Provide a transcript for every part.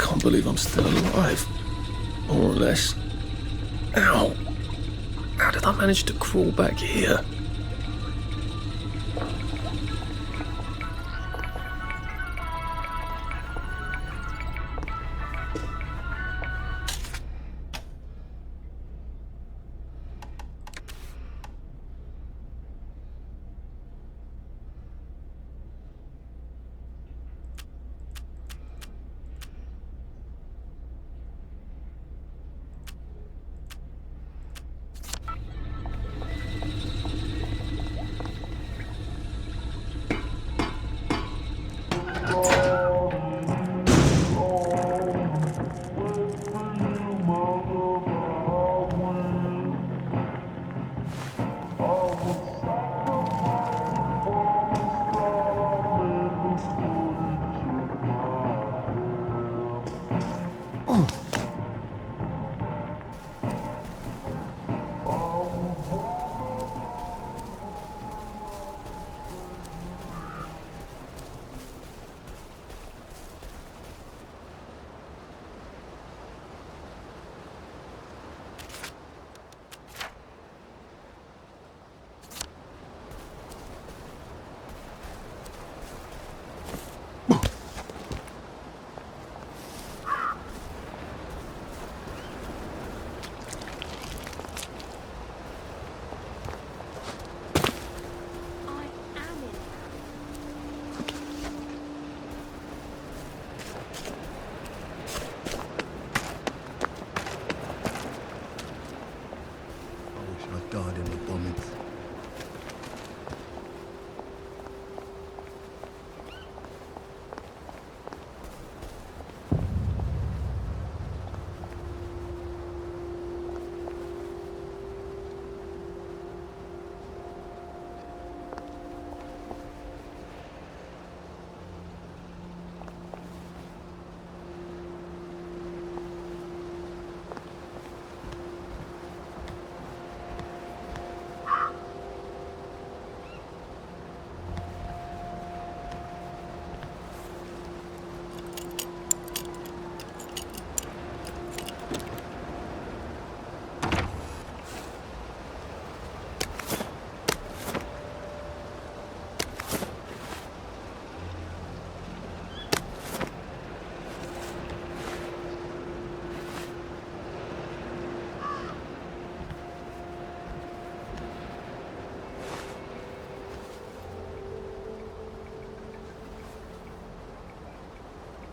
can't believe I'm still alive. More or less. Ow! How did I manage to crawl back here? Died in the bombing.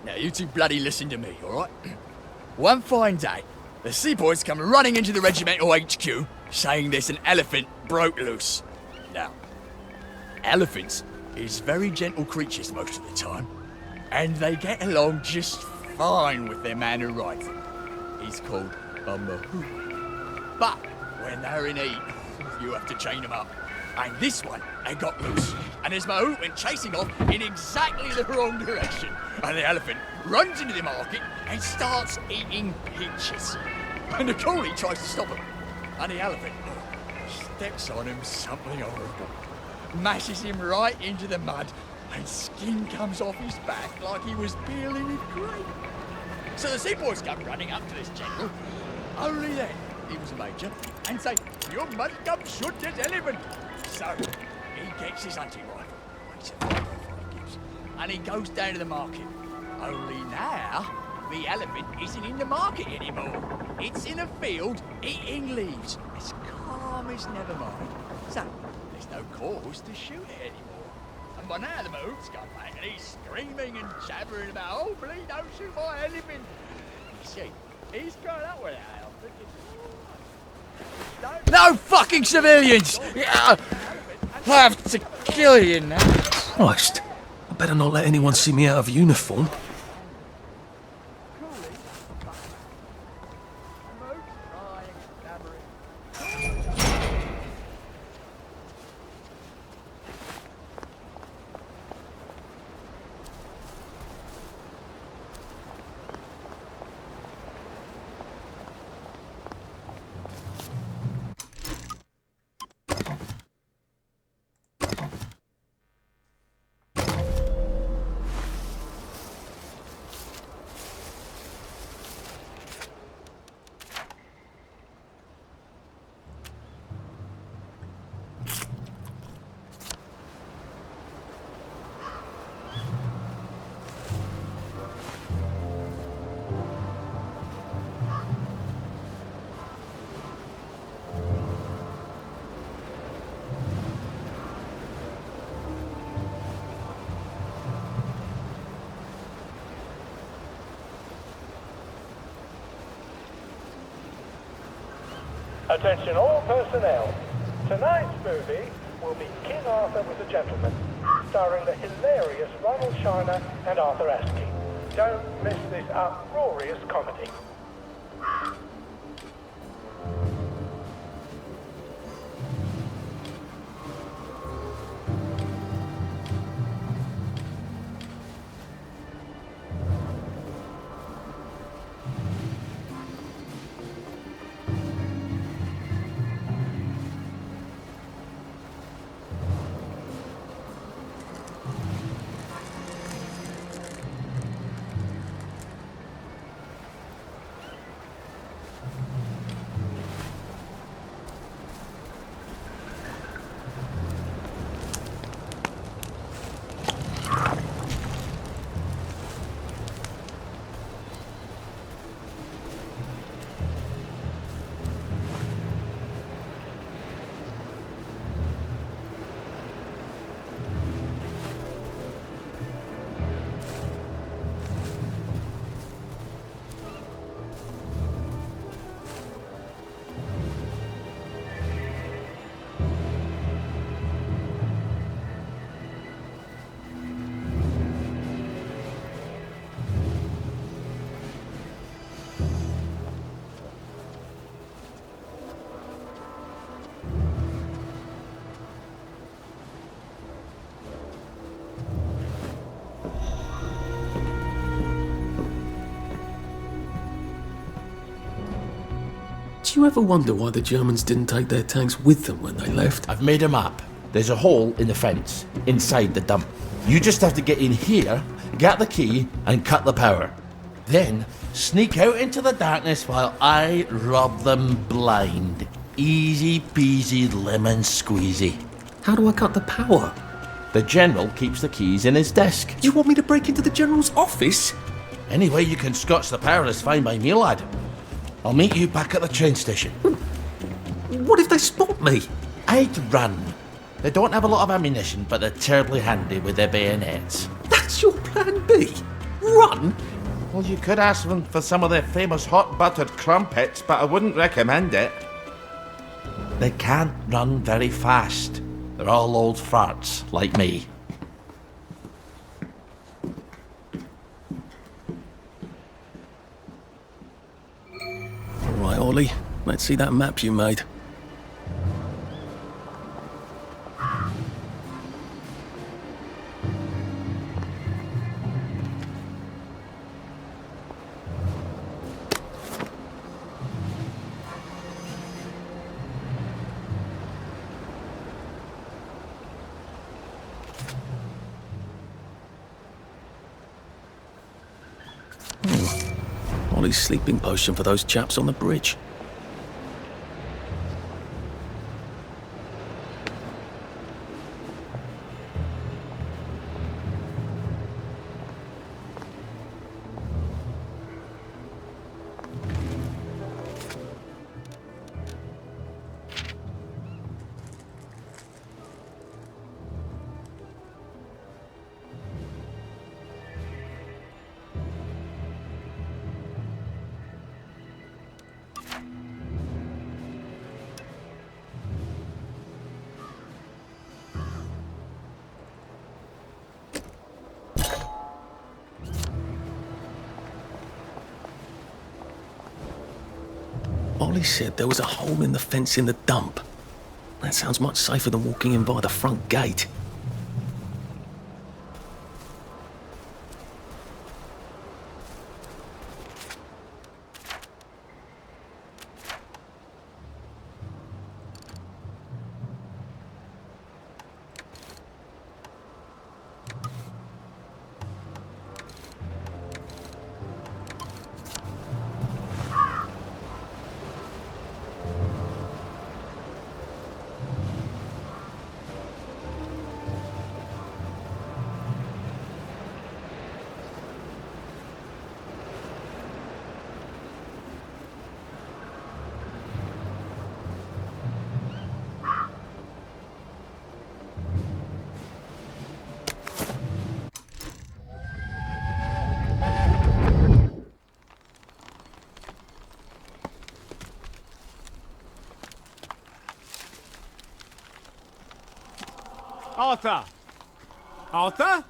Now, you two bloody listen to me, alright? One fine day, the seaboys come running into the regimental HQ, saying there's an elephant broke loose. Now, elephants is very gentle creatures most of the time, and they get along just fine with their man who rides them. He's called a mahout. But when they're in heat, you have to chain them up. And this one, they got loose. And his mahout went chasing off in exactly the wrong direction. And the elephant runs into the market and starts eating peaches. And the coolie tries to stop him. And the elephant steps on him something horrible. Mashes him right into the mud, and skin comes off his back like he was peeling a grape. So the seaboys come running up to this general. Only then, he was a major, and say, "You must come shoot this elephant." So, he gets his hunting rifle, makes a 505 gives, and he goes down to the market. Only now, the elephant isn't in the market anymore. It's in a field eating leaves, as calm as never mind. So, there's no cause to shoot it anymore. And by now the mahout's come back and he's screaming and jabbering about, "Oh, please don't shoot my elephant." You see, he's grown up with that elephant. No fucking civilians! Yeah, I have to kill you now. Christ, I better not let anyone see me out of uniform. Attention all personnel. Tonight's movie will be King Arthur Was a Gentleman, starring the hilarious Ronald Shiner and Arthur Askey. Don't miss this uproarious comedy. Do you ever wonder why the Germans didn't take their tanks with them when they left? I've made a map. There's a hole in the fence, inside the dump. You just have to get in here, get the key, and cut the power. Then, sneak out into the darkness while I rob them blind. Easy peasy lemon squeezy. How do I cut the power? The General keeps the keys in his desk. You want me to break into the General's office? Any way you can scotch the power is fine by me, lad. I'll meet you back at the train station. What if they spot me? I'd run. They don't have a lot of ammunition, but they're terribly handy with their bayonets. That's your plan B? Run? Well, you could ask them for some of their famous hot buttered crumpets, but I wouldn't recommend it. They can't run very fast. They're all old farts, like me. All right, Ollie. Let's see that map you made. Ollie's sleeping potion for those chaps on the bridge. Ollie said there was a hole in the fence in the dump. That sounds much safer than walking in via the front gate. Arthur! Arthur?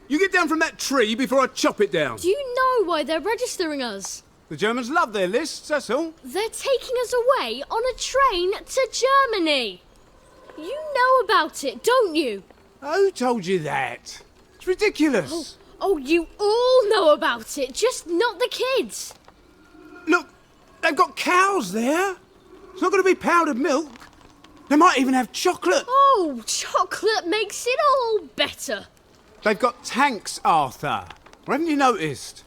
You get down from that tree before I chop it down. Do you know why they're registering us? The Germans love their lists, that's all. They're taking us away on a train to Germany. You know about it, don't you? Who told you that? It's ridiculous. Oh, you all know about it, just not the kids. Look, they've got cows there. It's not going to be powdered milk. They might even have chocolate. Oh, chocolate makes it all better. They've got tanks, Arthur. Or haven't you noticed?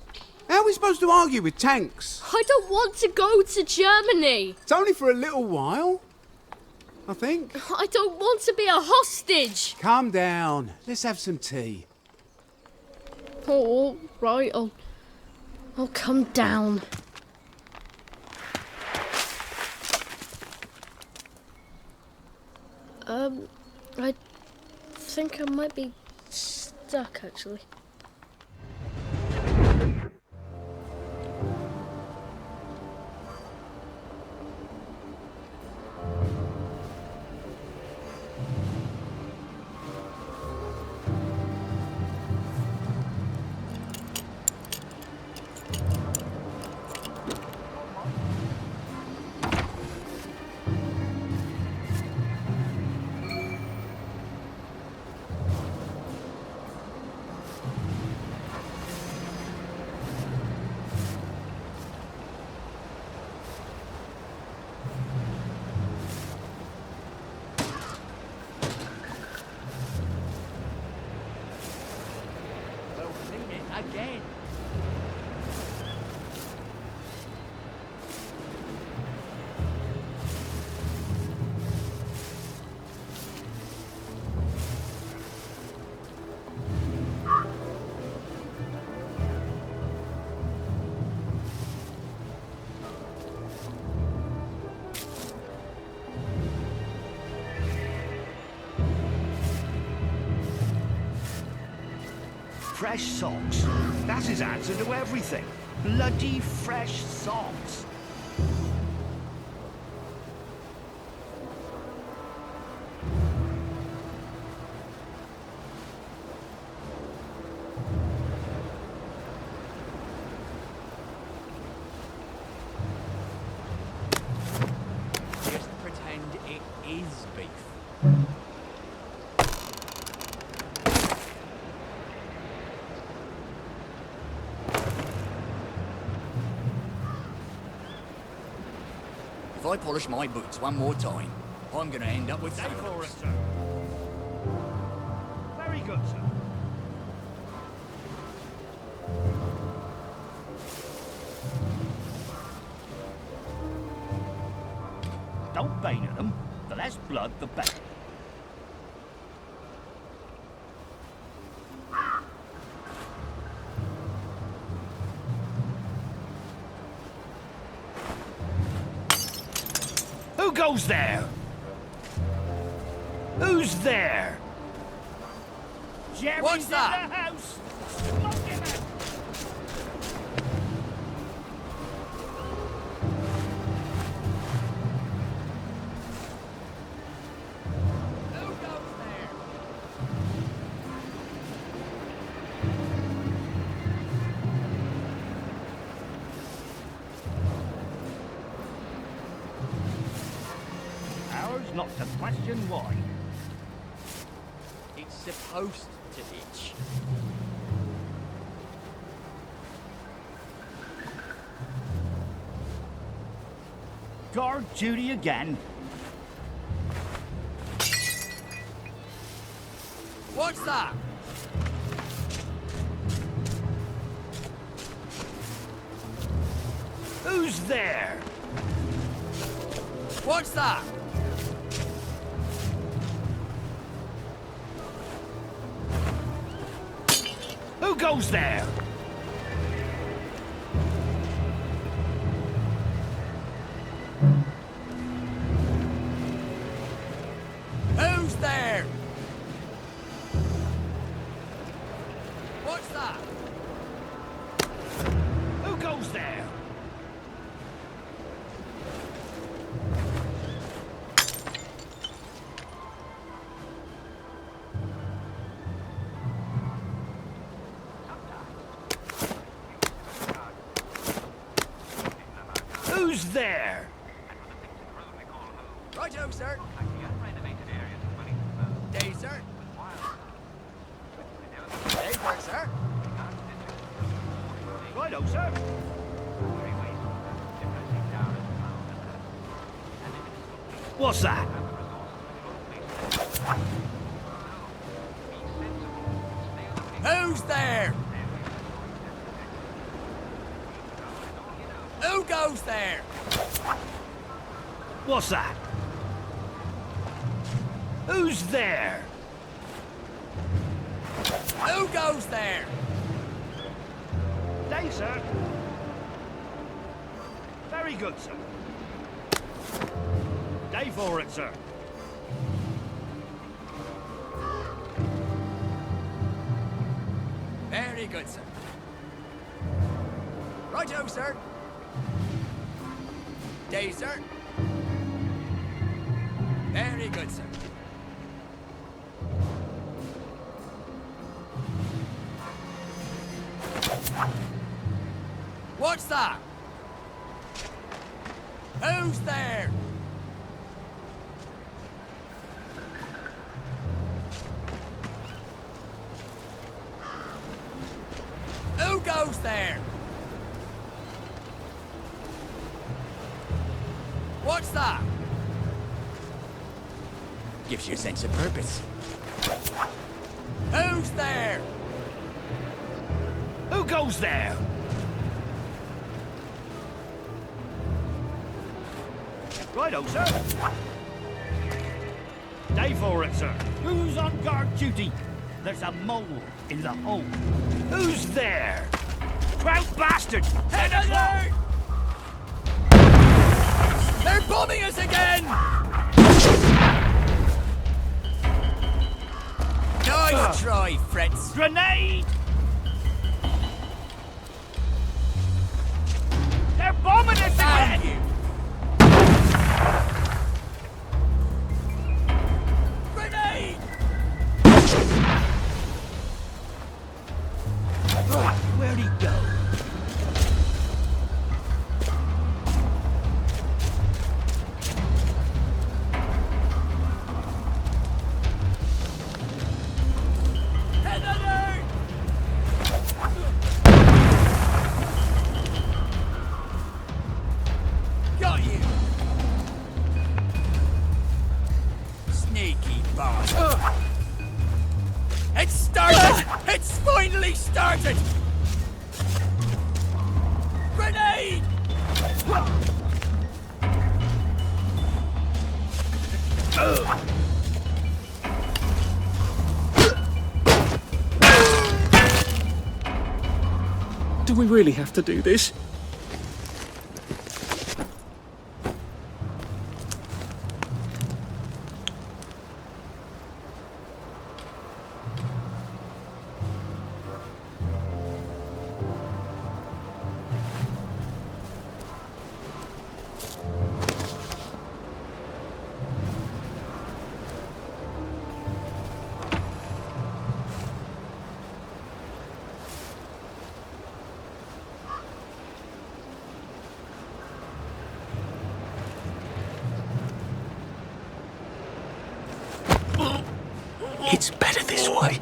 How are we supposed to argue with tanks? I don't want to go to Germany. It's only for a little while, I think. I don't want to be a hostage. Calm down. Let's have some tea. Oh, right, I'll come down. I think I might be stuck, actually. Again. Fresh socks. That's his answer to everything. Bloody fresh socks. Just pretend it is beef. If I polish my boots one more time, I'm gonna end up with Stay for sandals. it, sir. Very good, sir. Don't bane at them. The less blood, the better. Who goes there? Who's there? Jerry's What's that? in the house. Smoke him out. Who goes there? Ours not to question why. It's supposed to itch. Guard duty again. What's that? Who's there? What's that? Who goes there? Who's there? What's that? Who goes there? Who's there? Righto, sir. Day, sir. Day, sir. Righto, sir. What's that? Who's there? Who goes there? What's that? Who's there? Who goes there? Day, sir. Very good, sir. Day for it, sir. Very good, sir. Righto, sir. Day, sir. Very good, sir. What's that? Who's there? Who goes there? What's that? Gives you a sense of purpose. Who's there? Who goes there? Righto, sir. Day for it, sir. Who's on guard duty? There's a mole in the hole. Who's there? Proud bastard! Head alert! They're bombing us again! Nice try, Fritz. Grenade! They're bombing us again! Thank you. Grenade! Where'd he go? Head alert! Got you! Sneaky bastard! It started! It's finally started! Grenade! Do we really have to do this? It's better this way.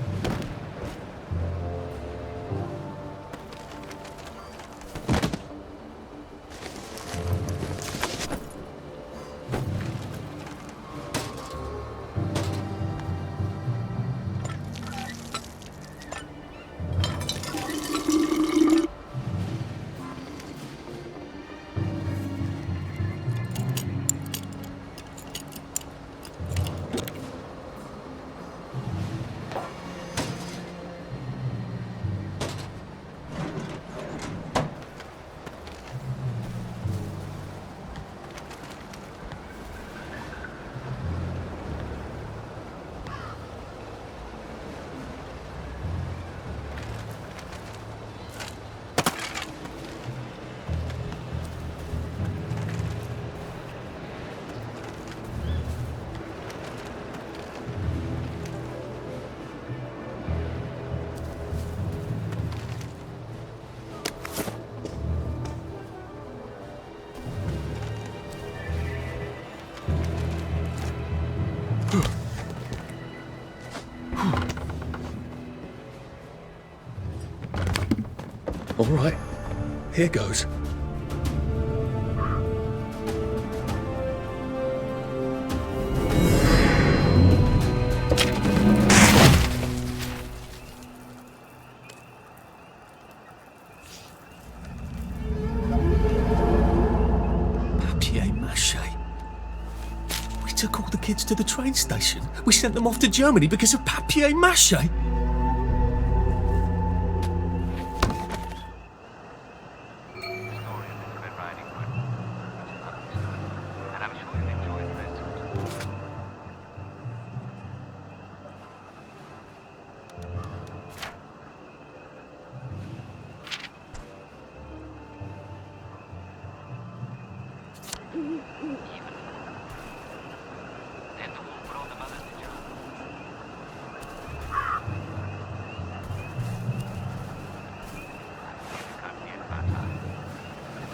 All right, here goes. Papier-mâché. We took all the kids to the train station. We sent them off to Germany because of papier-mâché.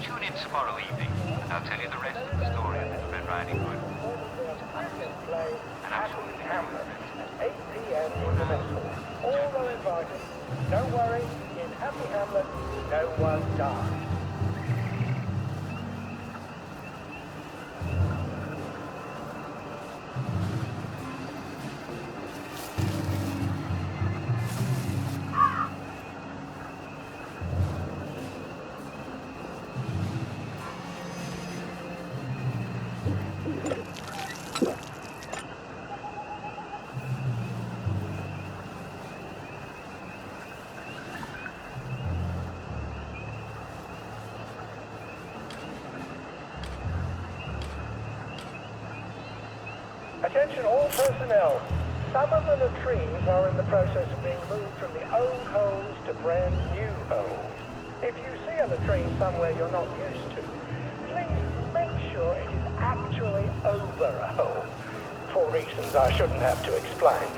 Tune in tomorrow evening, and I'll tell you the rest of the story of this Red Riding Hood. And I'm sure Hamlet, 8 p.m. in the mess hall. All are invited. Don't worry, in Happy Hamlet, no one dies. Attention all personnel. Some of the latrines are in the process of being moved from the old holes to brand new holes. If you see a latrine somewhere you're not used to, please make sure it is actually over a hole, for reasons I shouldn't have to explain.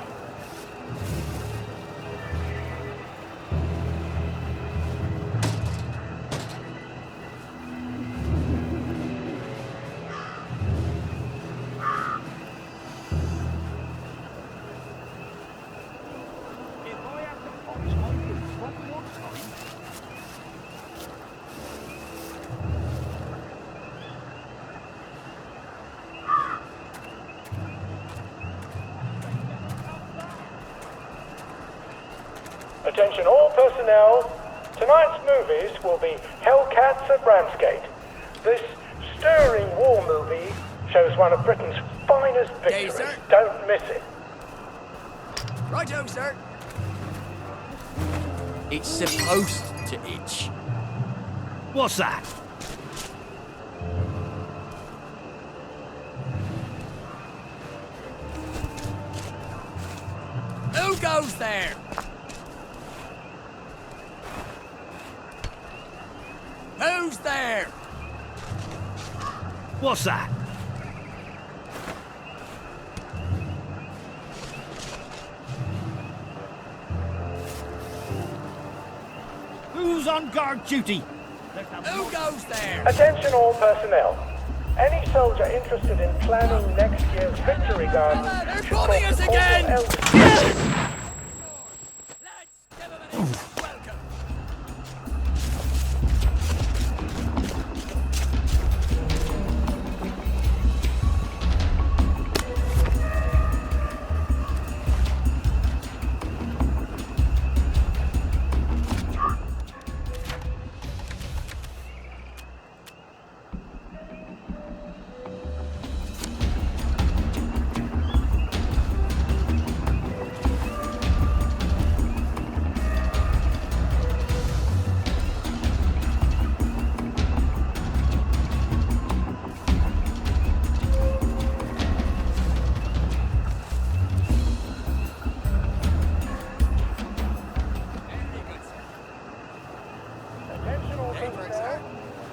Attention all personnel. Tonight's movies will be Hellcats at Ramsgate. This stirring war movie shows one of Britain's finest Okay, victories. sir. Don't miss it. Righto, sir. It's supposed to itch. What's that? Who goes there? Who's there? What's that? Who's on guard duty? Who goes there? Attention all personnel. Any soldier interested in planning next year's victory garden They're should bombing talk us to again! Corporal Elton. Let's give him an welcome. Attention all personnel.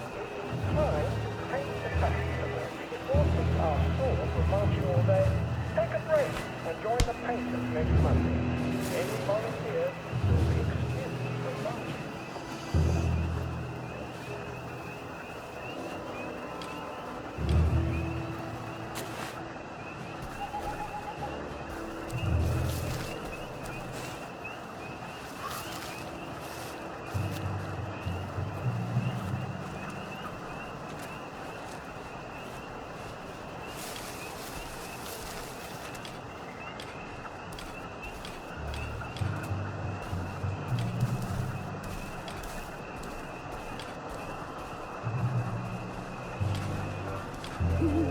It's time to paint the customer. Before things are sore from marching all day, take a break and join the painters next Monday. Any volunteers will be excused from marching.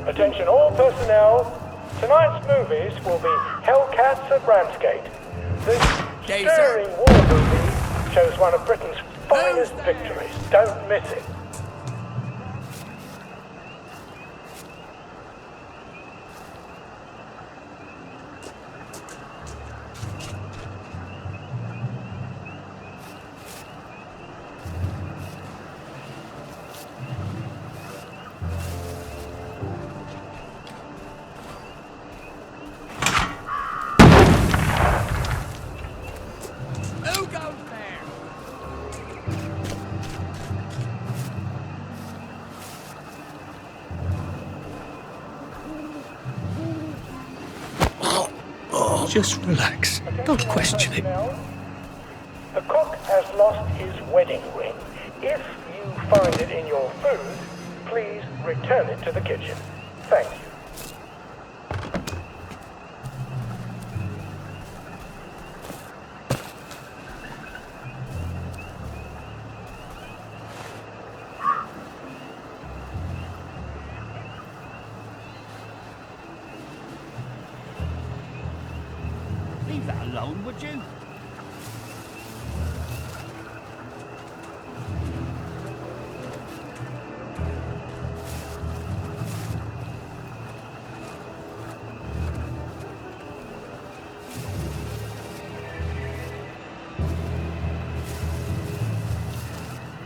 Attention all personnel. Tonight's movies will be Hellcats at Ramsgate. This Okay, stirring sir. war movie shows one of Britain's finest victories. Don't miss it. Who goes there? Just relax. Don't question it. The cook has lost his wedding ring. If you find it in your food, please return it to the kitchen. Thank you. Leave that alone, would you?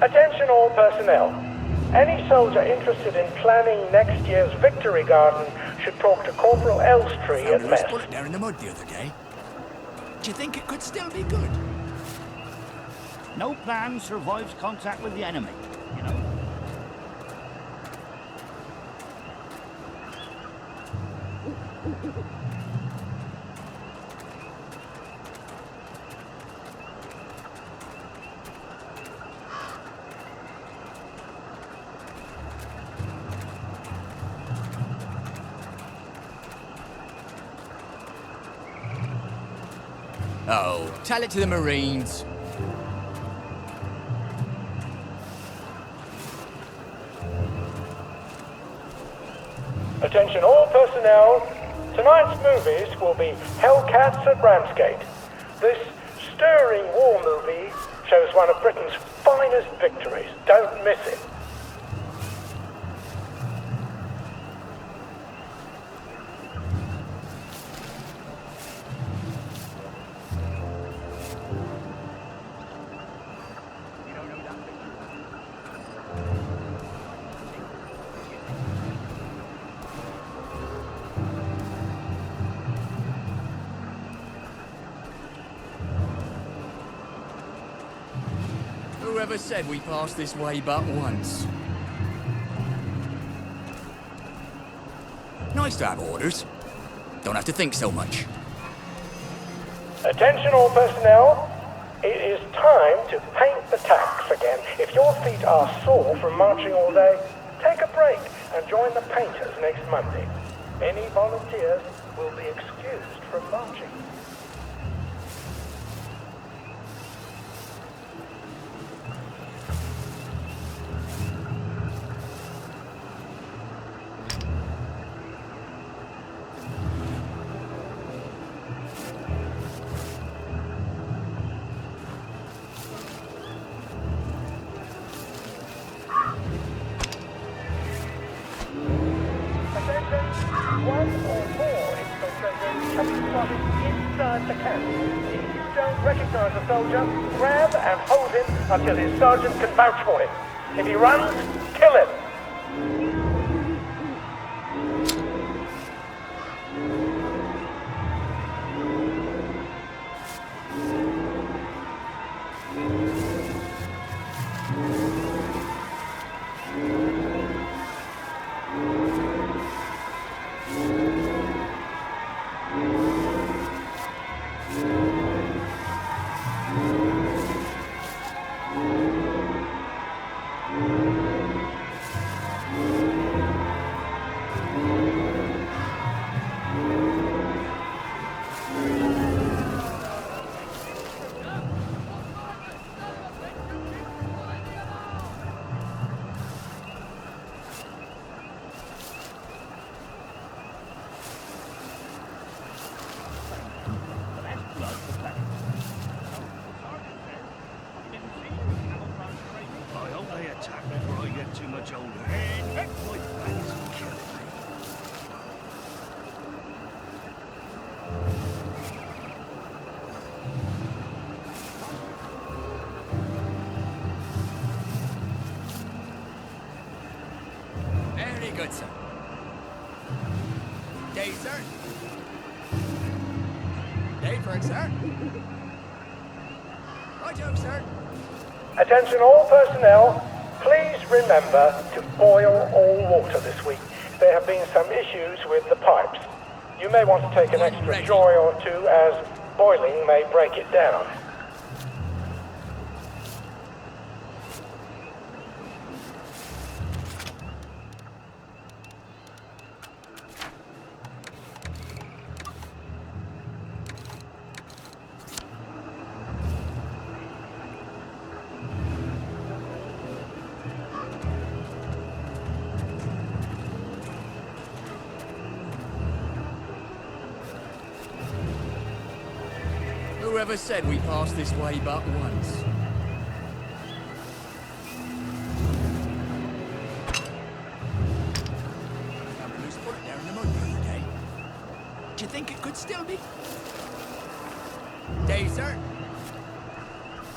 Attention all personnel. Any soldier interested in planning next year's Victory Garden should talk to Corporal Elstree at Found a mess. bullet there in the mud the other day. Do you think it could still be good? No plan survives contact with the enemy, you know. Oh, tell it to the Marines. Attention all personnel. Tonight's movies will be Hellcats at Ramsgate. This stirring war movie shows one of Britain's finest victories. Don't miss it. Whoever said we passed this way but once? Nice to have orders. Don't have to think so much. Attention all personnel. It is time to paint the tacks again. If your feet are sore from marching all day, take a break and join the painters next Monday. Any volunteers will be excused from marching. One or more infiltrators have been spotted inside the camp. If you don't recognize a soldier, grab and hold him until his sergeant can vouch for him. If he runs, kill him. ahead, sir. Day, sir. Day for it, sir. Righto, sir. Attention all personnel, please remember to boil all water this week. There have been some issues with the pipes. You may want to take an extra joy or two as boiling may break it down. Whoever said we passed this way but once? Found a loose bullet there in the mud the other day. Do you think it could still be? Day, sir.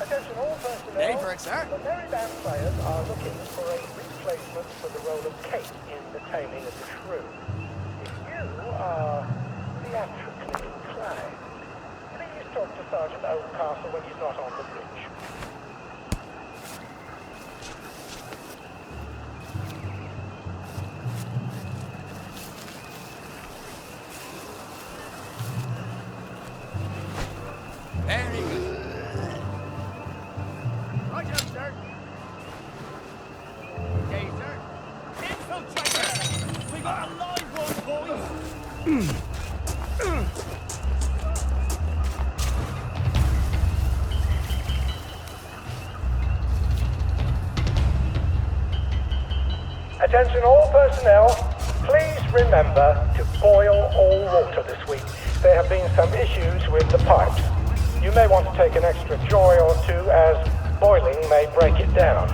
Attention all personnel, Day for it, sir. the Merry Band players are looking for a replacement for the role of Kate in The Taming of the Shrew. If you are theatrically inclined, please talk to Sergeant Oldcastle when he's not on the bridge. Very good. Righto, sir. Day, sir. Infiltrator! We got a live one, boys! Attention all personnel, please remember to boil all water this week. There have been some issues with the pipes. You may want to take an extra joy or two as boiling may break it down.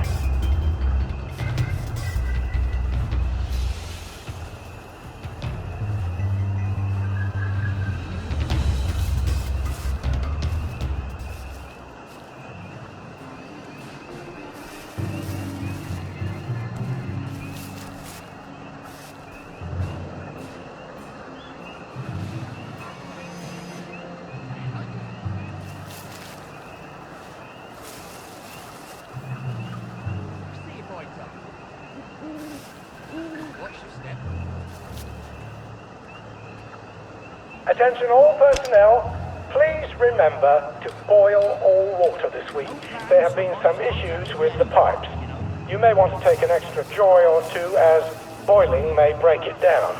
See if I tell. Watch your step. Attention all personnel, please remember to boil all water this week. There have been some issues with the pipes. You may want to take an extra joy or two as boiling may break it down.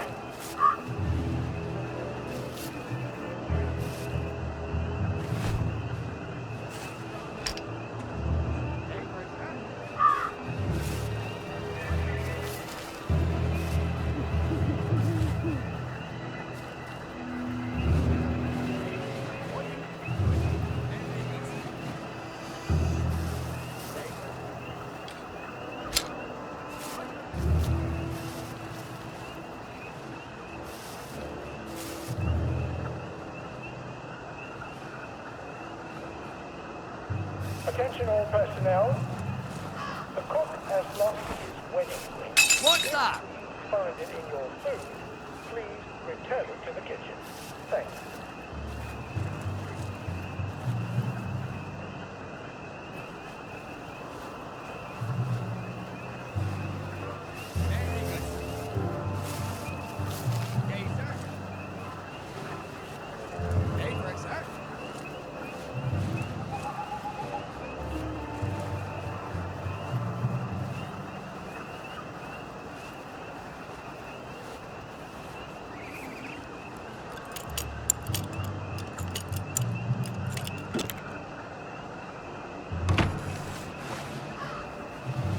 Attention all personnel, the cook has lost his wedding ring. What's that? Find it in your food. Please return it to the kitchen. Thanks. Very good. Day, sir. Day for it, sir.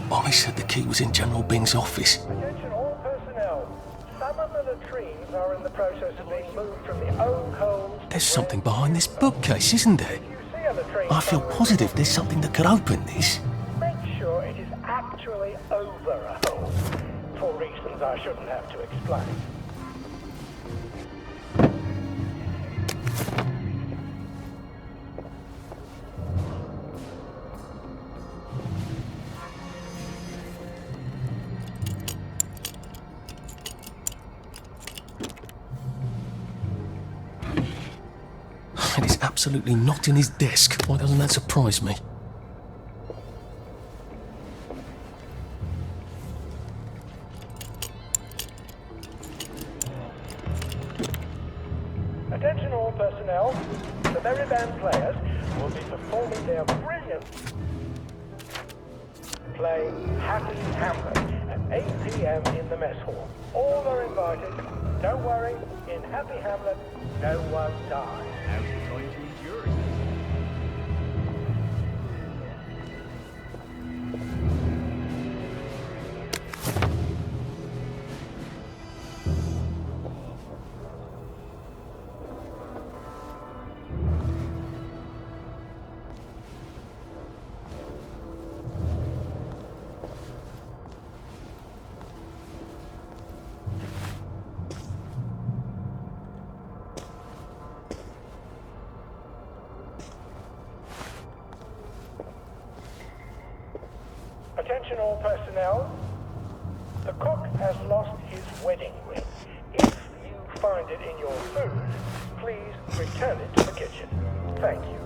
Molly said the key was in General Bing's office. Attention all personnel. Some of the latrines are in the process of being moved from the old homes. There's something behind this bookcase, isn't there? If you see a latrine I feel somewhere, positive there's something that could open this. make sure it is actually over a hole. For reasons I shouldn't have to explain. absolutely not in his desk. Why doesn't that surprise me? Attention all personnel. The Merry Band players will be performing their brilliant play Happy Hamlet at 8 p.m. in the mess hall. All are invited. Don't worry, in Happy Hamlet, no one dies. How's he going to endure it? Attention all personnel. The cook has lost his wedding ring. If you find it in your food, please return it to the kitchen. Thank you.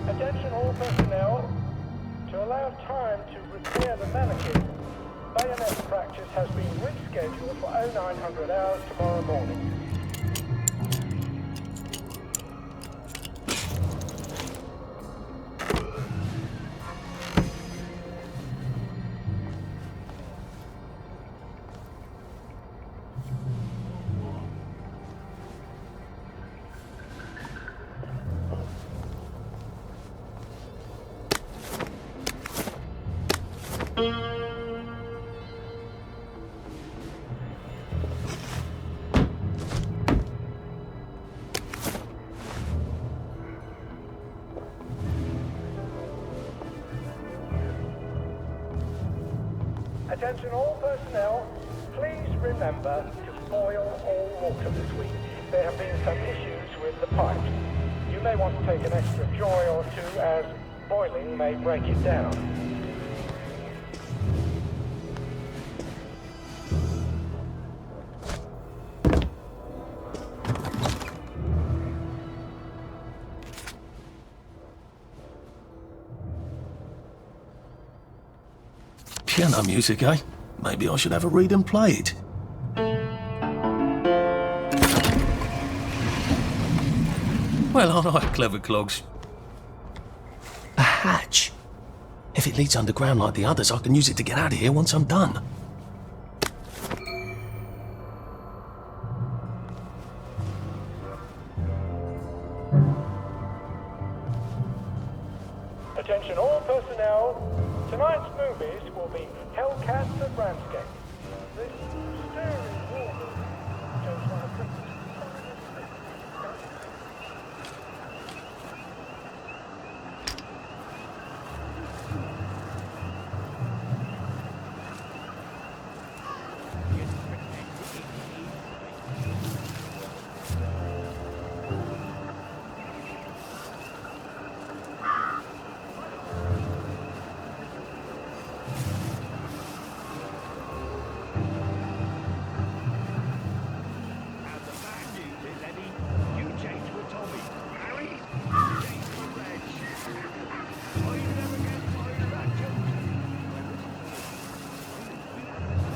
Attention all personnel. To allow time to repair the mannequin, bayonet practice has been rescheduled for 0900 hours tomorrow morning. Attention all personnel, please remember to boil all water this week. There have been some issues with the pipes. You may want to take an extra joy or two as boiling may break it down. Piano music, eh? Maybe I should have a read and play it. Well, all right, clever clogs. A hatch. If it leads underground like the others, I can use it to get out of here once I'm done. Attention all personnel. Tonight's movies will be Hellcats and Ramsgate. This stirring war movie shows one of Britain's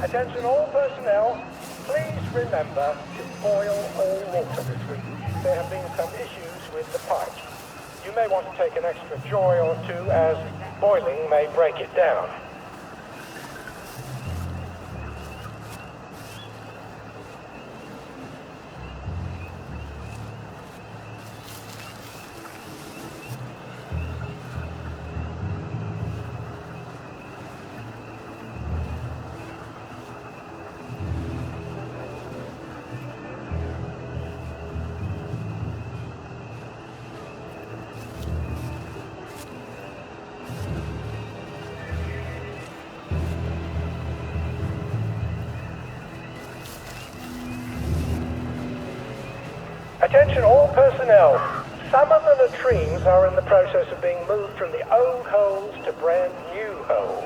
Attention all personnel, please remember to boil all water this week. There have been some issues with the pipes. You may want to take an extra joy or two as boiling may break it down. Attention all personnel. Some of the latrines are in the process of being moved from the old holes to brand new holes.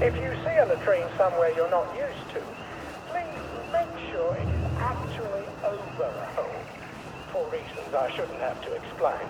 If you see a latrine somewhere you're not used to, please make sure it is actually over a hole. For reasons I shouldn't have to explain.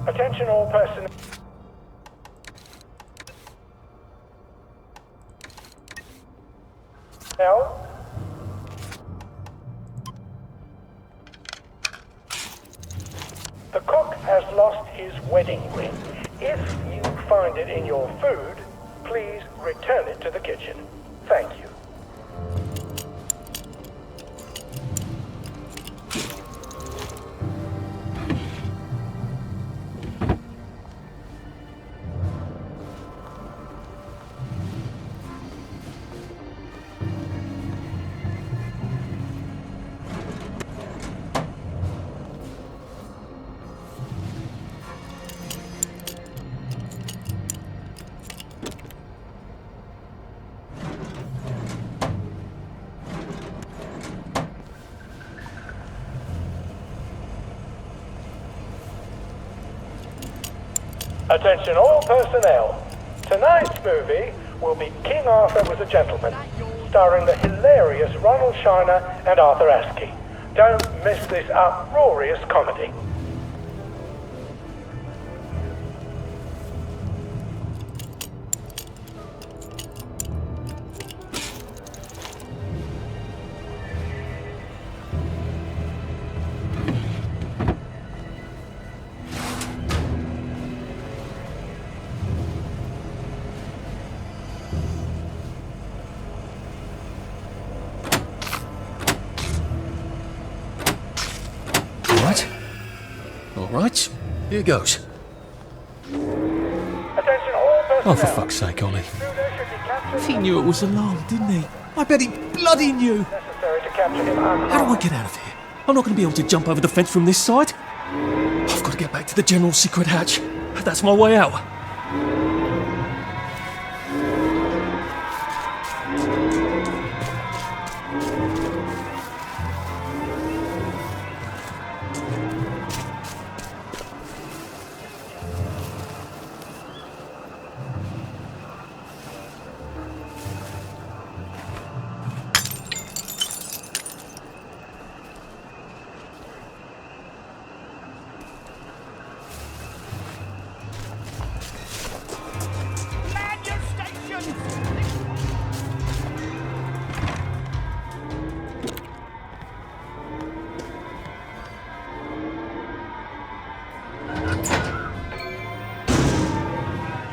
Attention all personnel. The cook has lost his wedding ring. If you find it in your food, please return it to the kitchen. Thank you. Attention all personnel. Tonight's movie will be King Arthur Was a Gentleman, starring the hilarious Ronald Shiner and Arthur Askey. Don't miss this uproarious comedy. Alright, here goes. Attention all personnel. Oh, for fuck's sake, Ollie. He knew it was alarmed, didn't he? I bet he bloody knew. Necessary to capture him unharmed. How do I get out of here? I'm not going to be able to jump over the fence from this side. I've got to get back to the general secret hatch. That's my way out.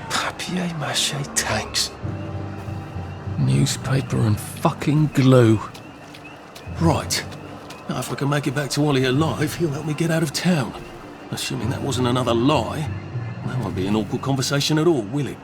Papier-mâché tanks. Newspaper and fucking glue. Right. Now if I can make it back to Ollie alive, he'll help me get out of town. Assuming that wasn't another lie, that won't be an awkward conversation at all, will it?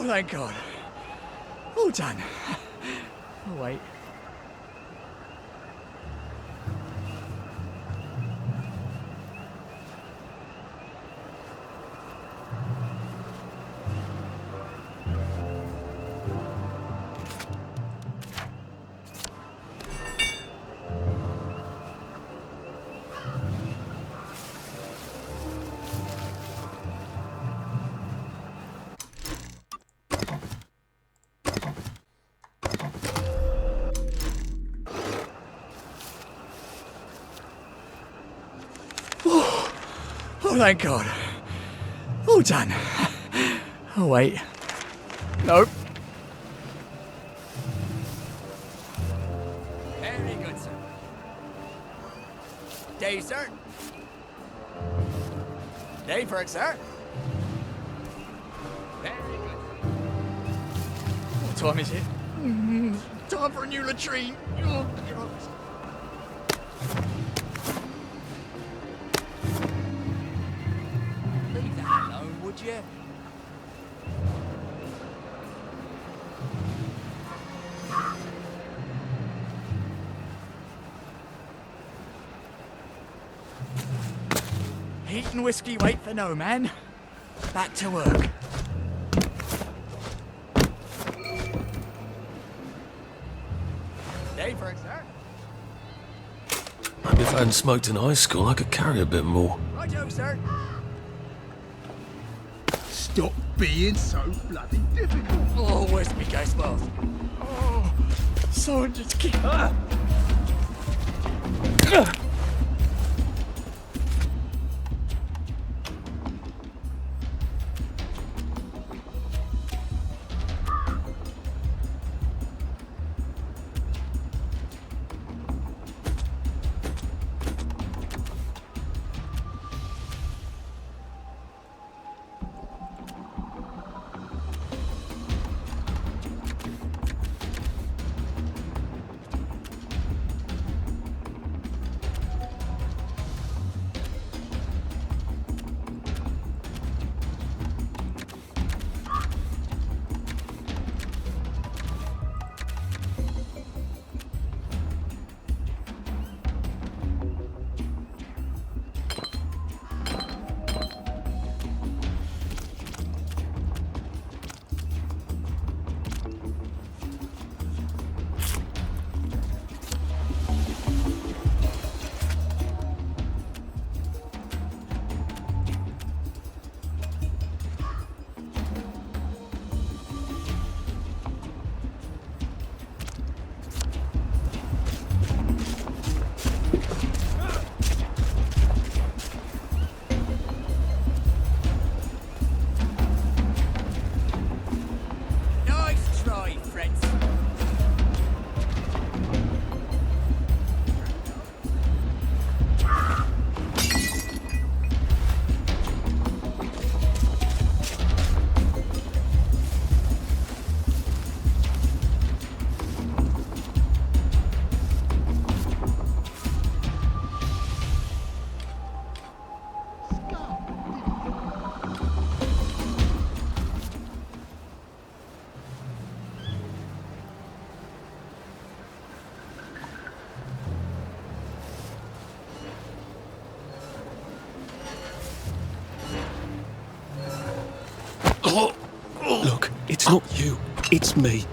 Oh, thank God. All done. Oh, wait. Oh, thank God. All done. Oh, wait. Nope. Very good, sir. Day, sir. Day for it, sir. Very good. What time is it? Time for a new latrine. Oh, God. Leave that alone, would you? Heat and whiskey wait for no man. Back to work. Day for it, sir. Maybe if I hadn't smoked in high school, I could carry a bit more. Righto, sir. Stop being so bloody difficult. Oh, where's my gas mask? Oh, someone just keep. Nice try, friends. Look, it's not you, it's me.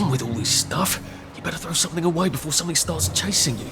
done with all this stuff. You better throw something away before something starts chasing you.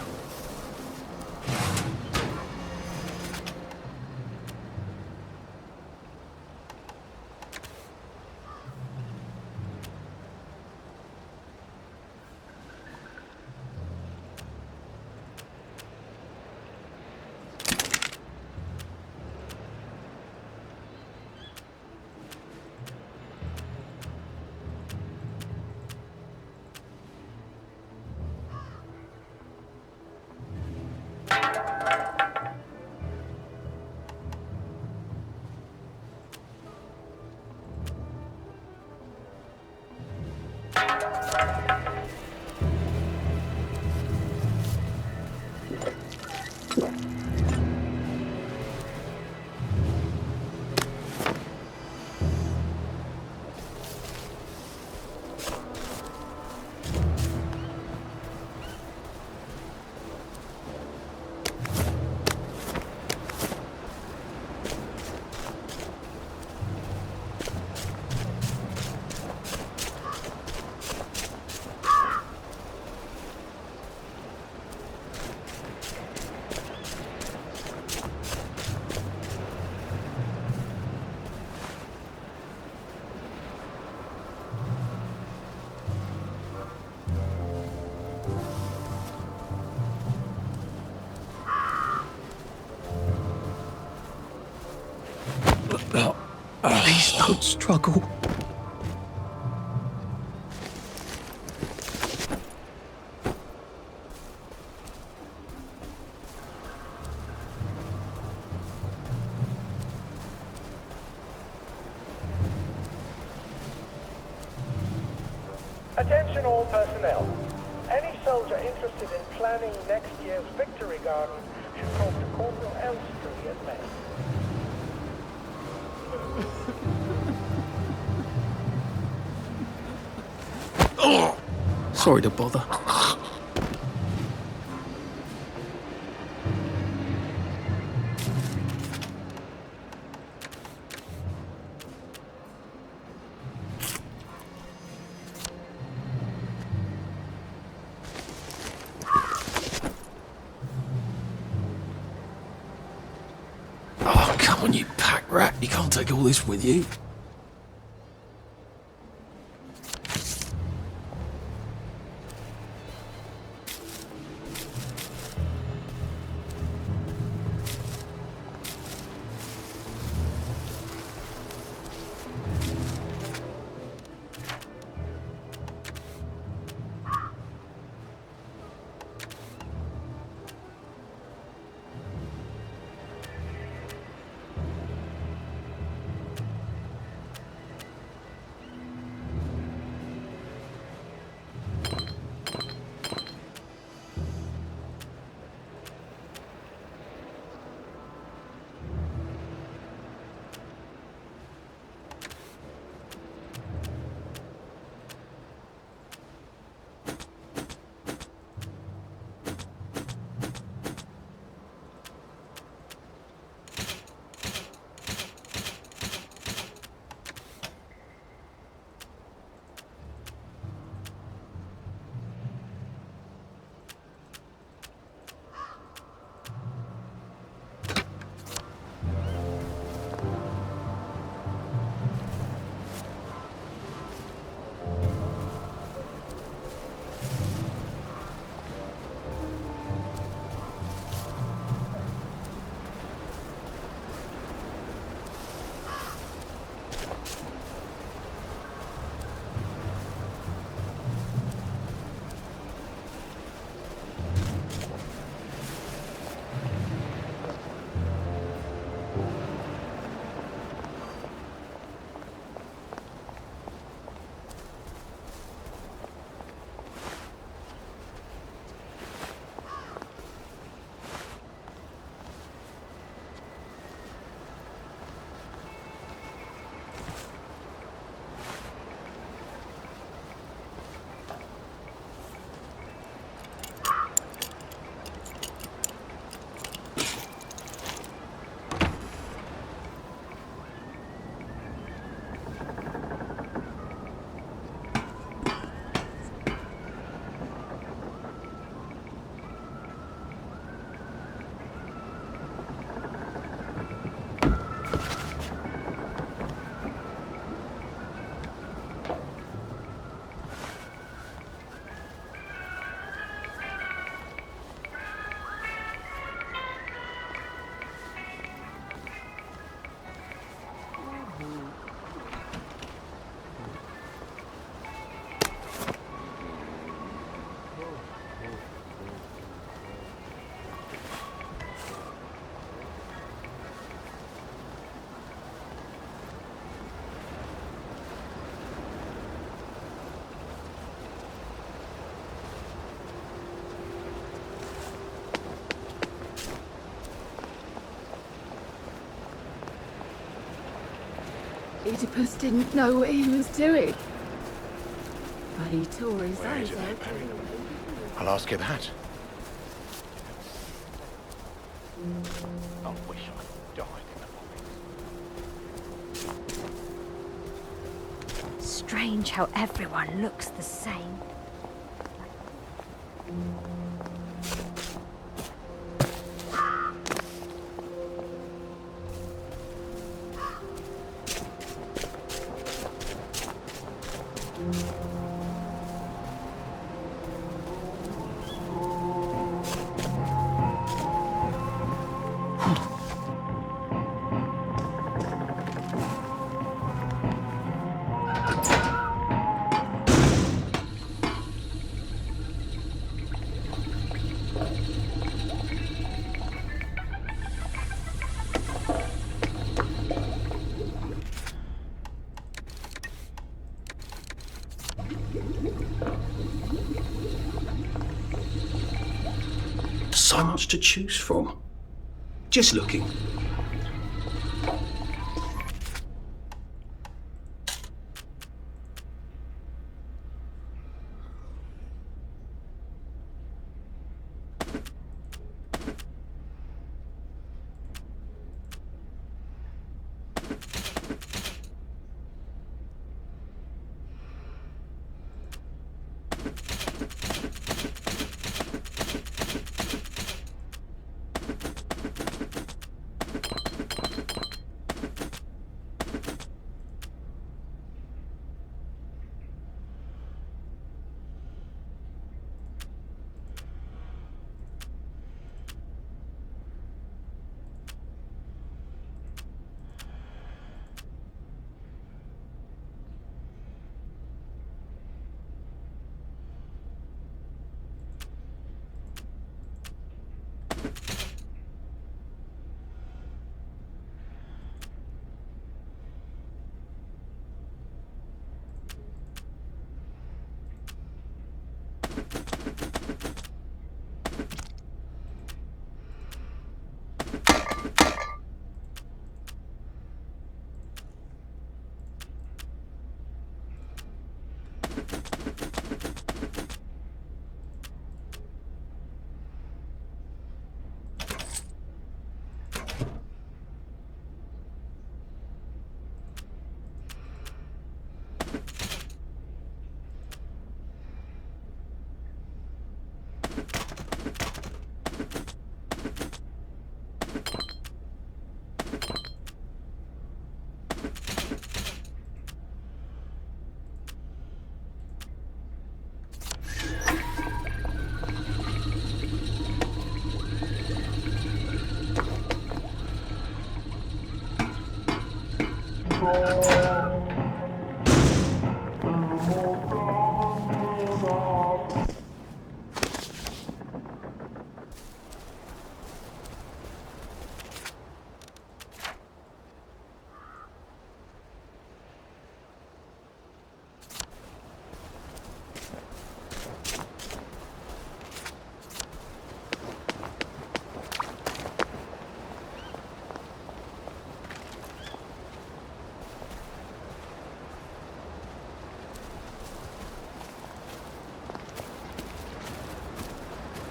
Please don't struggle. Attention all personnel. Any soldier interested in planning next year's Victory Garden should talk to Corporal Elstree at Mess. Sorry to bother. Oh, come on, you pack rat. You can't take all this with you. Oedipus didn't know what he was doing. But he tore his Where is eyes it they out. buried him? I'll ask you that. I wish I died in the bombing. Strange how everyone looks the same. So much to choose from. Just looking.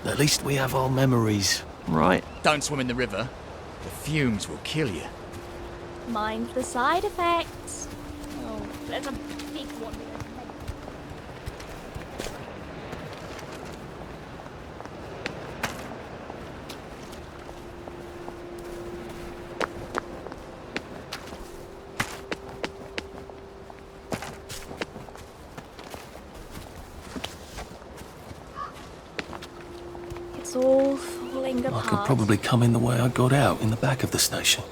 At least we have our memories, right? Don't swim in the river. The fumes will kill you. Mind the side effects. Oh, there's a big one. It's all falling apart. I could probably come in the way I got out, in the back of the station.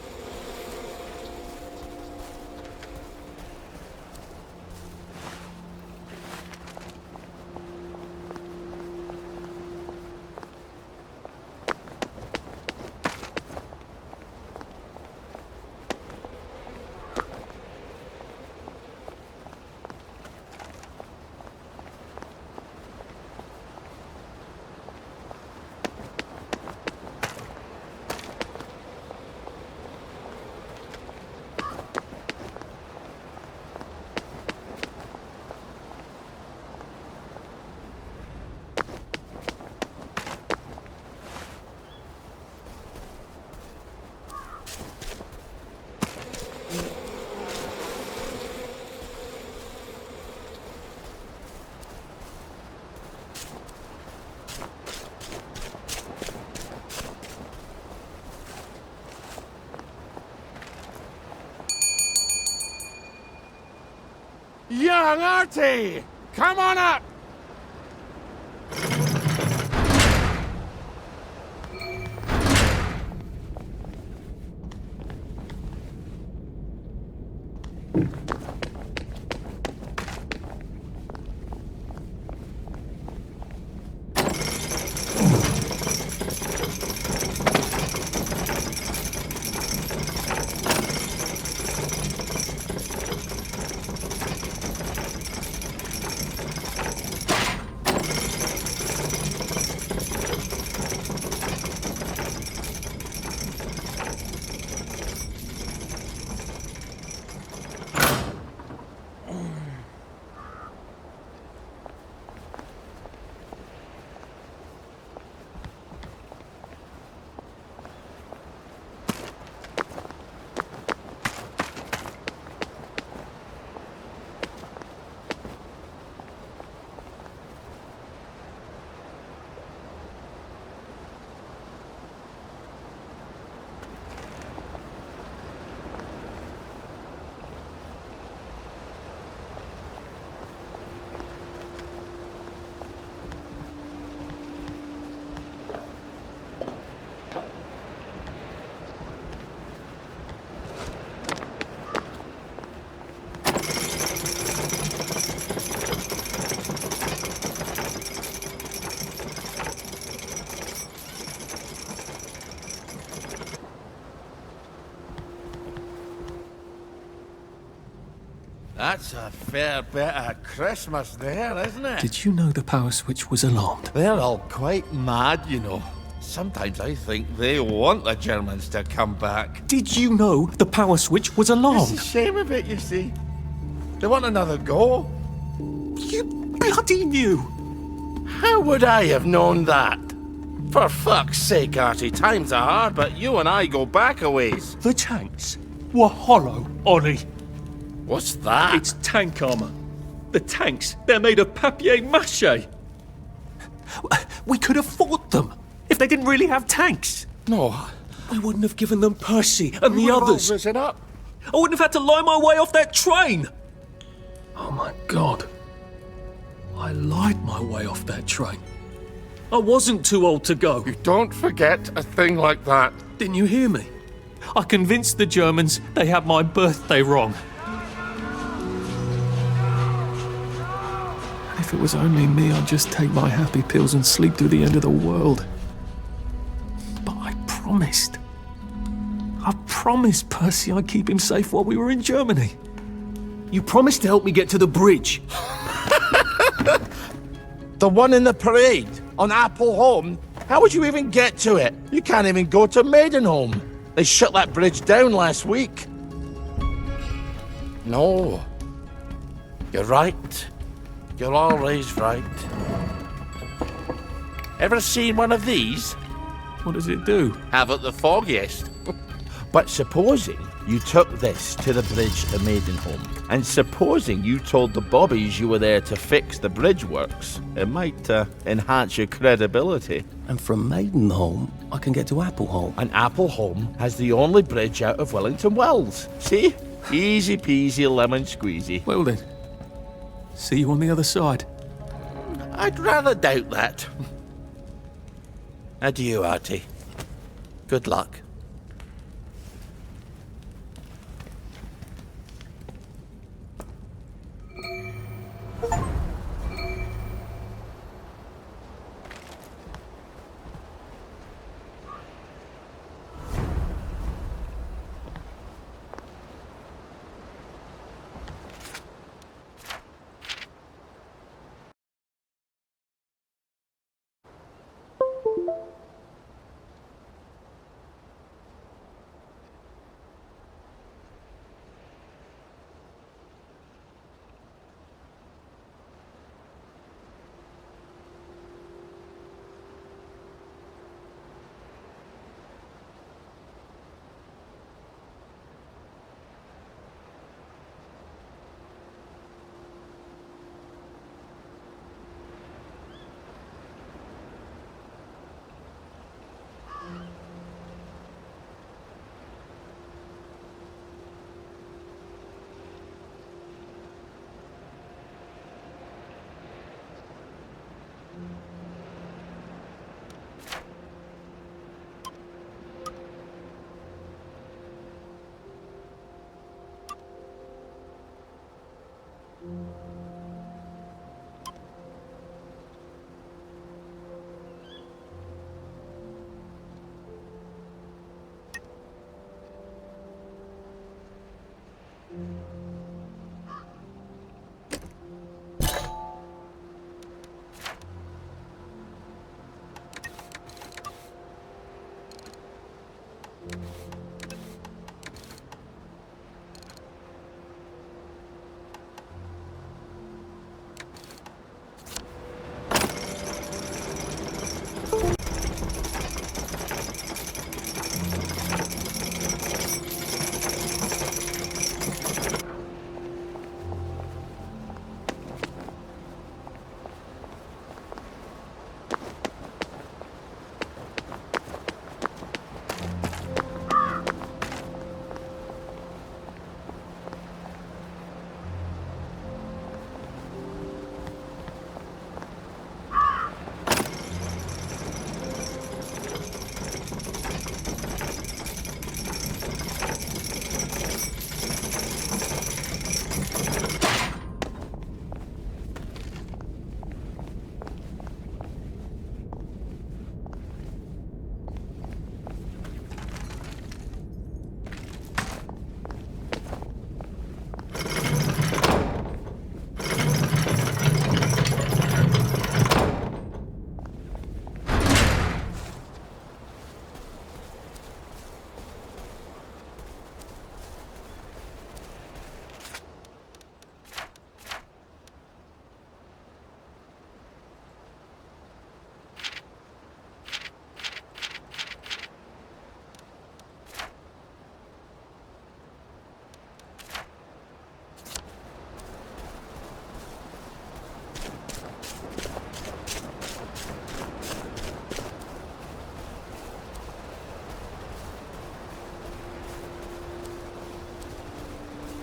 Young Artie! Come on up! That's a fair bit of Christmas there, isn't it? Did you know the power switch was alarmed? They're all quite mad, you know. Sometimes I think they want the Germans to come back. Did you know the power switch was alarmed? It's a shame of it, you see. They want another go. You bloody knew! How would I have known that? For fuck's sake, Artie, times are hard, but you and I go back a ways. The tanks were hollow, Ollie. What's that? It's tank armor. The tanks, they're made of papier-mâché. We could have fought them if they didn't really have tanks. No. We wouldn't have given them Percy and the others. Risen up. I wouldn't have had to lie my way off that train. Oh my God. I lied my way off that train. I wasn't too old to go. You don't forget a thing like that. Didn't you hear me? I convinced the Germans they had my birthday wrong. If it was only me, I'd just take my happy pills and sleep through the end of the world. But I promised. I promised Percy I'd keep him safe while we were in Germany. You promised to help me get to the bridge. The one in the parade on Apple Home? How would you even get to it? You can't even go to Maidenholm. They shut that bridge down last week. No. You're right. You're always right. Ever seen one of these? What does it do? Haven't the foggiest. But supposing you took this to the bridge to Maidenholm, and supposing you told the bobbies you were there to fix the bridge works, it might enhance your credibility. And from Maidenholm, I can get to Appleholm. And Appleholm has the only bridge out of Wellington Wells. See? Easy peasy lemon squeezy. Well then, see you on the other side. I'd rather doubt that. Adieu, Artie. Good luck.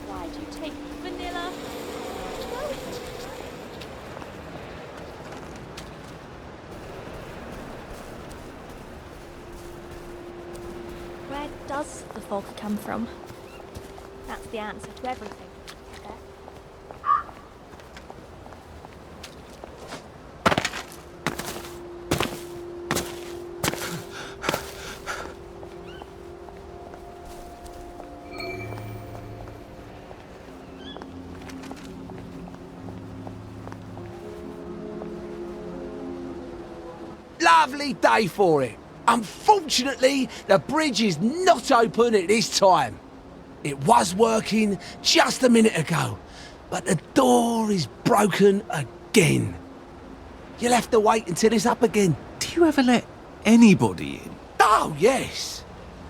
Why'd you take vanilla? Throw it. Where does the fog come from? That's the answer to everything. I bet. Lovely day for it. Unfortunately, the bridge is not open at this time. It was working just a minute ago, but the door is broken again. You'll have to wait until it's up again. Do you ever let anybody in? Oh, yes.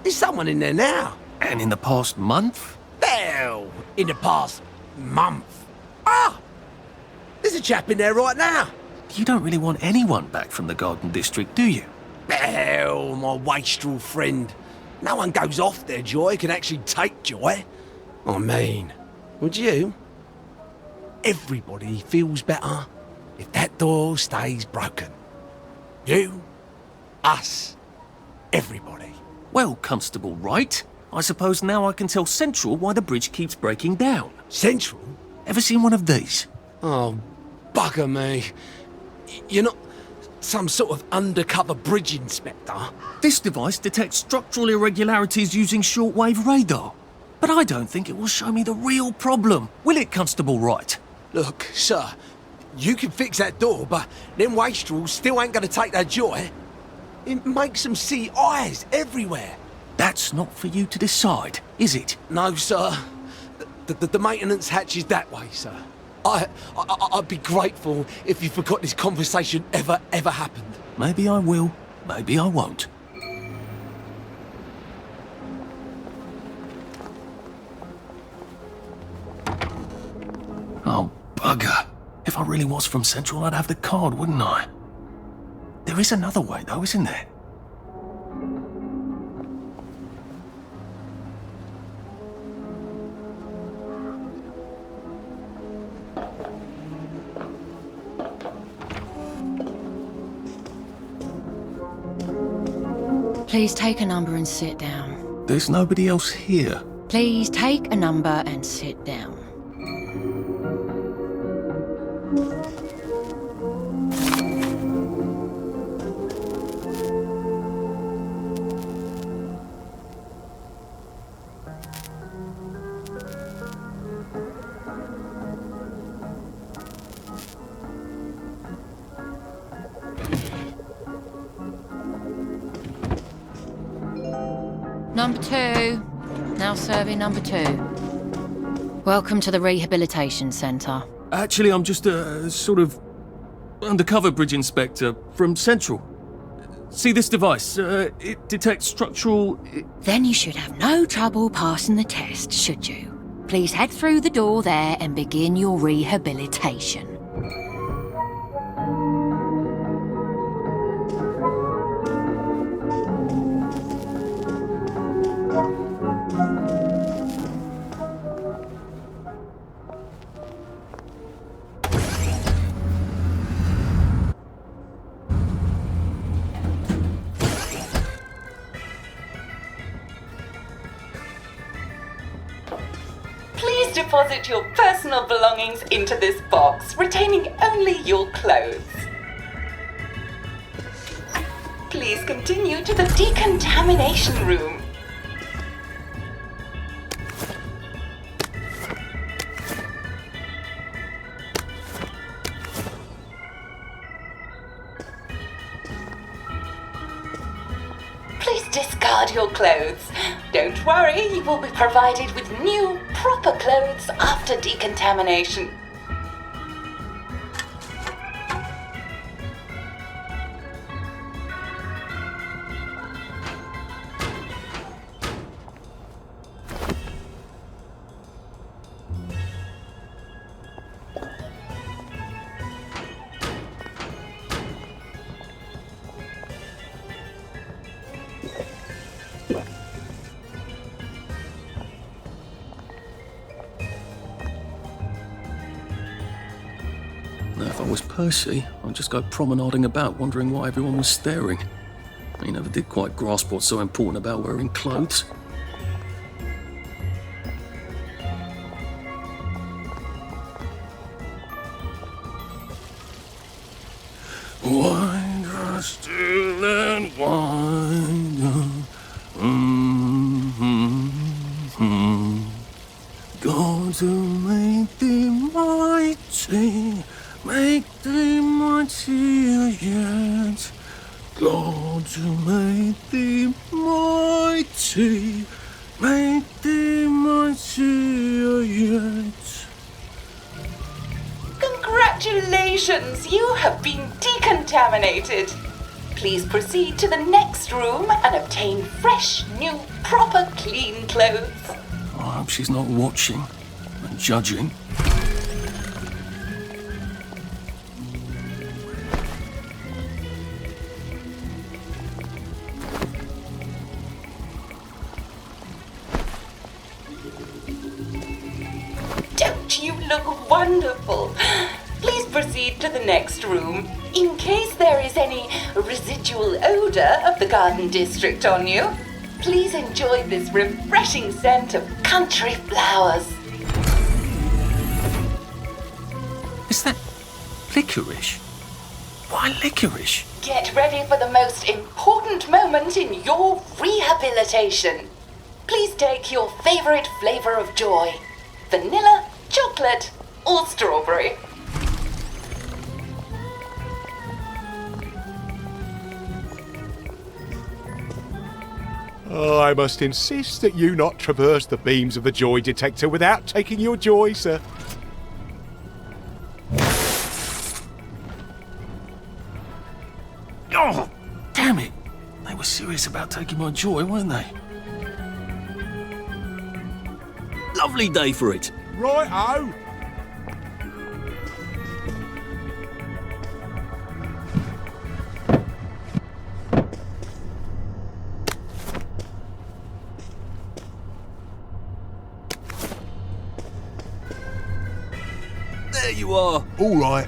There's someone in there now. And in the past month? Well, in the past month. Ah! There's a chap in there right now. You don't really want anyone back from the Garden District, do you? Well, my wastrel friend. No one goes off their joy can actually take joy. I mean, would you? Everybody feels better if that door stays broken. You, us, everybody. Well, Constable Wright, I suppose now I can tell Central why the bridge keeps breaking down. Central? Ever seen one of these? Oh, bugger me. You're not some sort of undercover bridge inspector? This device detects structural irregularities using shortwave radar. But I don't think it will show me the real problem. Will it, Constable Wright? Look, sir, you can fix that door, but them wastrels still ain't gonna take their joy. It makes them see eyes everywhere. That's not for you to decide, is it? No, sir. The maintenance hatch is that way, sir. I'd be grateful if you forgot this conversation ever happened. Maybe I will, maybe I won't. Oh, bugger. If I really was from Central, I'd have the card, wouldn't I? There is another way, though, isn't there? Please take a number and sit down. There's nobody else here. Please take a number and sit down. Number 2. Now serving number 2. Welcome to the Rehabilitation Centre. Actually, I'm just a sort of undercover bridge inspector from Central. See this device? It detects structural... Then you should have no trouble passing the test, should you? Please head through the door there and begin your rehabilitation. Please deposit your personal belongings into this box, retaining only your clothes. Please continue to the decontamination room. Please discard your clothes. Don't worry, you will be provided with new, proper clothes after decontamination. Now, if I was Percy, I'd just go promenading about, wondering why everyone was staring. He never did quite grasp what's so important about wearing clothes. Winder still and winder. God to make thee mighty, make thee mightier yet. God to make thee mighty, make thee mightier yet. Congratulations, you have been decontaminated. Please proceed to the next room and obtain fresh, new, proper, clean clothes. I hope she's not watching and judging. Don't you look wonderful? Please proceed to the next room. In case there is any residual odor of the Garden District on you, please enjoy this refreshing scent of country flowers. Is that licorice? Why licorice? Get ready for the most important moment in your rehabilitation. Please take your favorite flavor of joy: vanilla, chocolate, or strawberry. I must insist that you not traverse the beams of the joy detector without taking your joy, sir. Oh, damn it! They were serious about taking my joy, weren't they? Lovely day for it. Right-o. There you are. All right.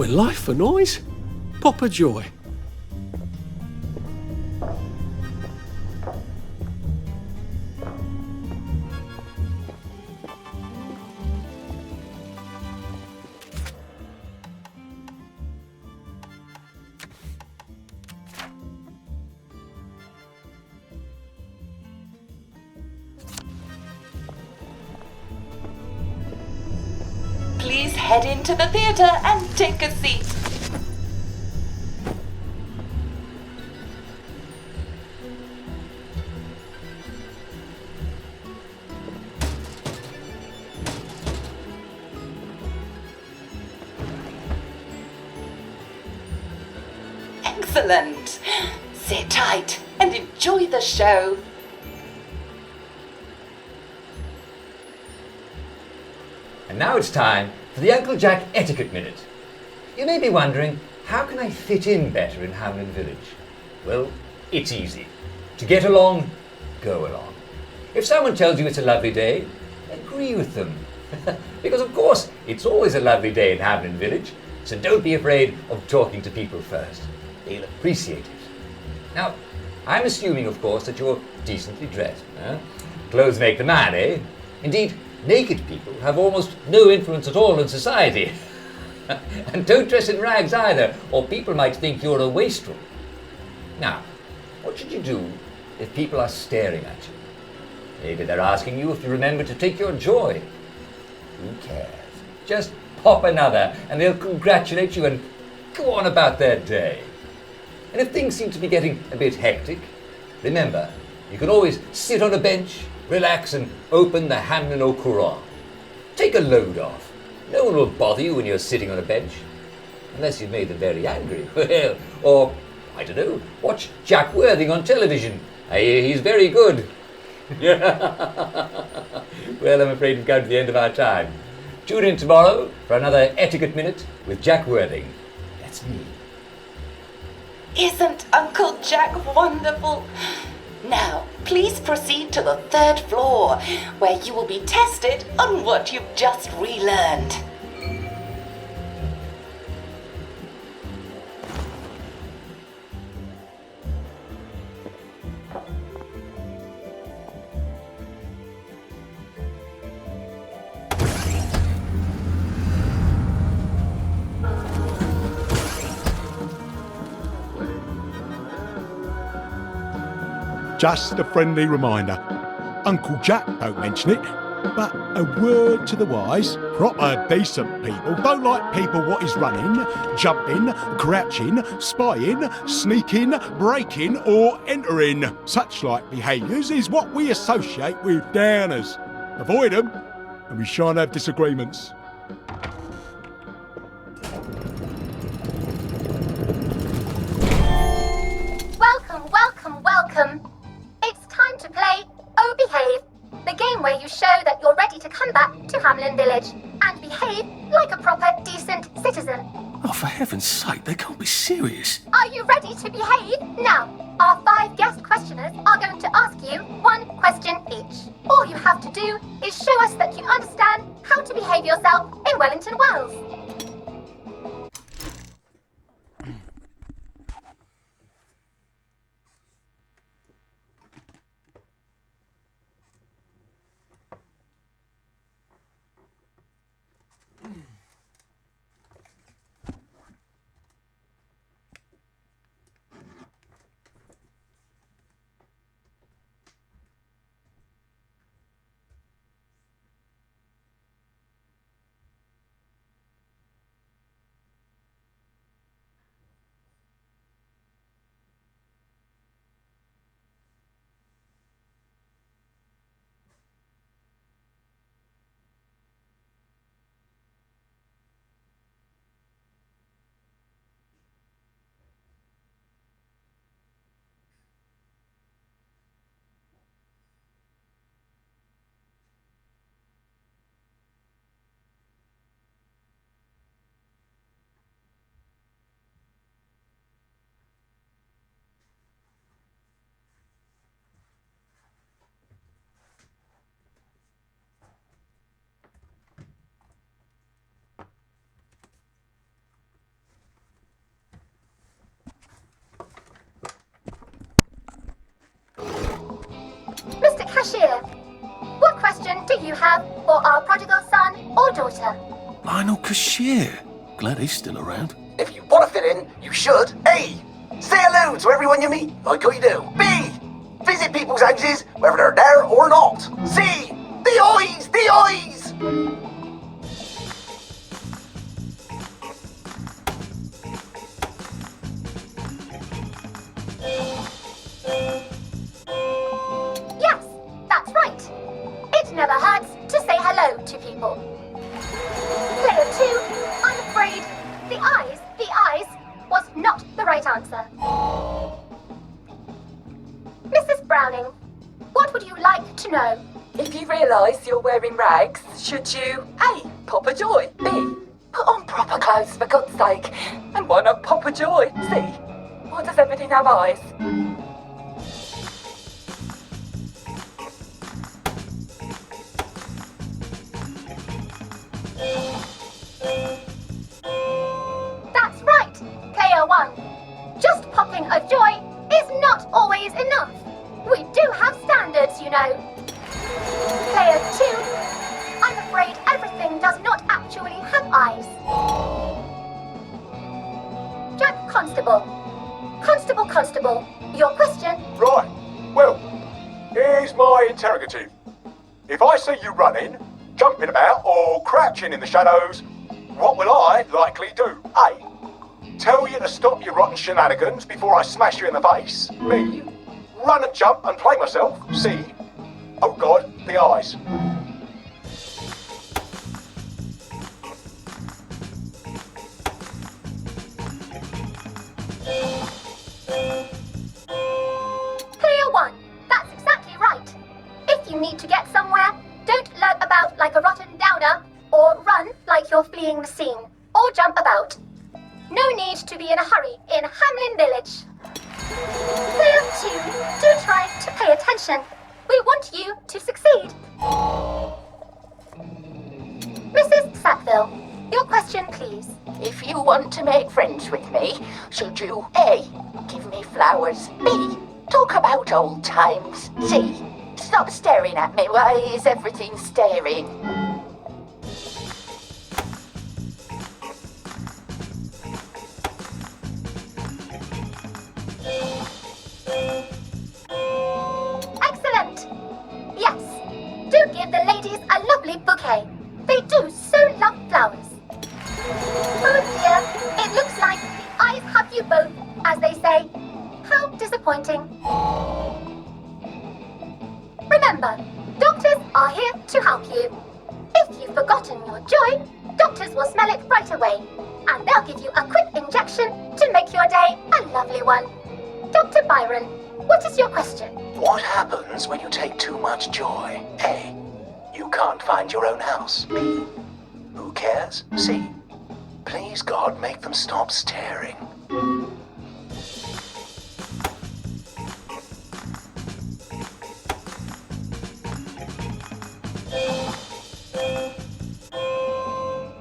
with life for noise. Pop a joy. Please head into the theatre and take a seat. Excellent. Sit tight and enjoy the show. And now it's time for the Uncle Jack Etiquette Minute. You may be wondering, how can I fit in better in Hamlin Village? Well, it's easy. To get along, go along. If someone tells you it's a lovely day, agree with them. Because of course, it's always a lovely day in Hamlin Village, so don't be afraid of talking to people first. They'll appreciate it. Now, I'm assuming, of course, that you're decently dressed. Huh? Clothes make the man, eh? Indeed, naked people have almost no influence at all in society. And don't dress in rags either, or people might think you're a wastrel. Now, what should you do if people are staring at you? Maybe they're asking you if you remember to take your joy. Who cares? Just pop another, and they'll congratulate you and go on about their day. And if things seem to be getting a bit hectic, remember, you can always sit on a bench, relax and open the Hamlin au Courant. Take a load off. No one will bother you when you're sitting on a bench. Unless you've made them very angry. Well, or, I don't know, watch Jack Worthing on television. I hear he's very good. Well, I'm afraid we've come to the end of our time. Tune in tomorrow for another Etiquette Minute with Jack Worthing. That's me. Isn't Uncle Jack wonderful? Now, please proceed to the 3rd floor, where you will be tested on what you've just relearned. Just a friendly reminder. Uncle Jack don't mention it, but a word to the wise, proper decent people don't like people what is running, jumping, crouching, spying, sneaking, breaking or entering. Such like behaviours is what we associate with downers. Avoid them and we shan't have disagreements. Welcome, welcome, welcome. It's time to play Oh Behave, the game where you show that you're ready to come back to Hamlin Village and behave like a proper, decent citizen. Oh, for heaven's sake, they can't be serious. Are you ready to behave? Now, our 5 guest questioners are going to ask you 1 question each. All you have to do is show us that you understand how to behave yourself in Wellington Wells. Cashier, what question do you have for our prodigal son or daughter? Lionel Cashier. Glad he's still around. If you want to fit in, you should. A. Say hello to everyone you meet, like how you do. B. Visit people's houses, whether they're there or not. C. The eyes! The eyes! Yes, that's right. It never hurts to say hello to people. Player 2, I'm afraid the eyes was not the right answer. Mrs. Browning, what would you like to know? If you realise you're wearing rags, should you A. pop a joy, B. put on proper clothes for God's sake, and why not pop a joy, C. why does everything have eyes? That's right, Player 1. Just popping a joy is not always enough. We do have standards, you know. Player 2, I'm afraid everything does not actually have eyes. Jack Constable. Constable, your question? Right. Well, here's my interrogative. If I see you running, jumping about, or crouching in the shadows, what will I likely do? A. Tell you to stop your rotten shenanigans before I smash you in the face. B. Run and jump and play myself. C. Oh God, the eyes. Player 1, that's exactly right. If you need to get somewhere, don't lurk about like a rotten downer, or run like you're fleeing the scene, or jump about. No need to be in a hurry in Hamlin Village. Player 2, do try to pay attention. We want you to succeed. Mrs. Sackville, your question, please. If you want to make friends with me, should you A. give me flowers, B. talk about old times, C. stop staring at me, why is everything staring? Excellent! Yes, do give the ladies a lovely bouquet. They do so love flowers. Oh dear, it looks like the eyes have you both, as they say. How disappointing. Remember, doctors are here to help you. If you've forgotten your joy, doctors will smell it right away, and they'll give you a quick injection to make your day a lovely one. Dr. Byron, what is your question? What happens when you take too much joy? A. You can't find your own house. B. Who cares? C. Please God, make them stop staring.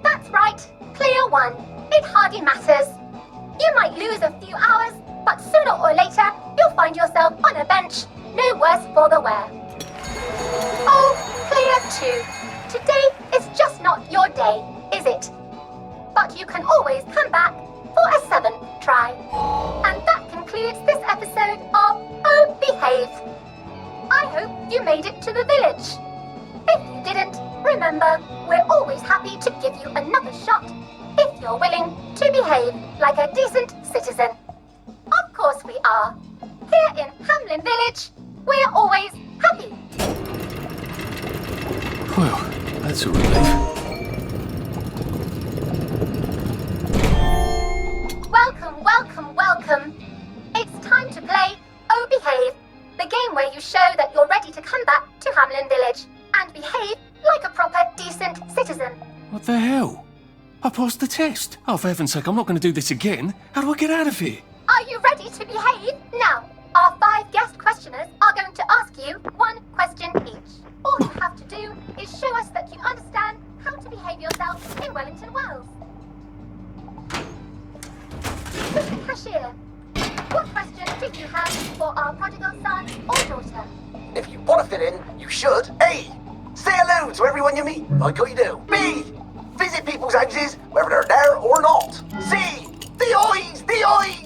That's right, Player 1. It hardly matters. You might lose a few hours, but sooner or later, you'll find yourself on a bench, no worse for the wear. Oh, Player 2, today is just not your day, is it? But you can always come back for a 7th try. And that concludes this episode of Oh Behave. I hope you made it to the village. If you didn't, remember, we're always happy to give you another shot if you're willing to behave like a decent citizen. Of course we are. Here in Hamlin Village, we're always happy. Well, that's a relief. Welcome. It's time to play Oh Behave, the game where you show that you're ready to come back to Hamlin Village and behave like a proper, decent citizen. What the hell? I passed the test. Oh, for heaven's sake, I'm not going to do this again. How do I get out of here? Are you ready to behave? Now, our 5 guest questioners are going to ask you 1 question each. All you have to do is show us that you understand how to behave yourself in Wellington Wells. Mr. Cashier, what question do you have for our prodigal son or daughter? If you want to fit in, you should. A. Say hello to everyone you meet, like how you do. B. Visit people's houses, whether they're there or not. C. The eyes! The eyes!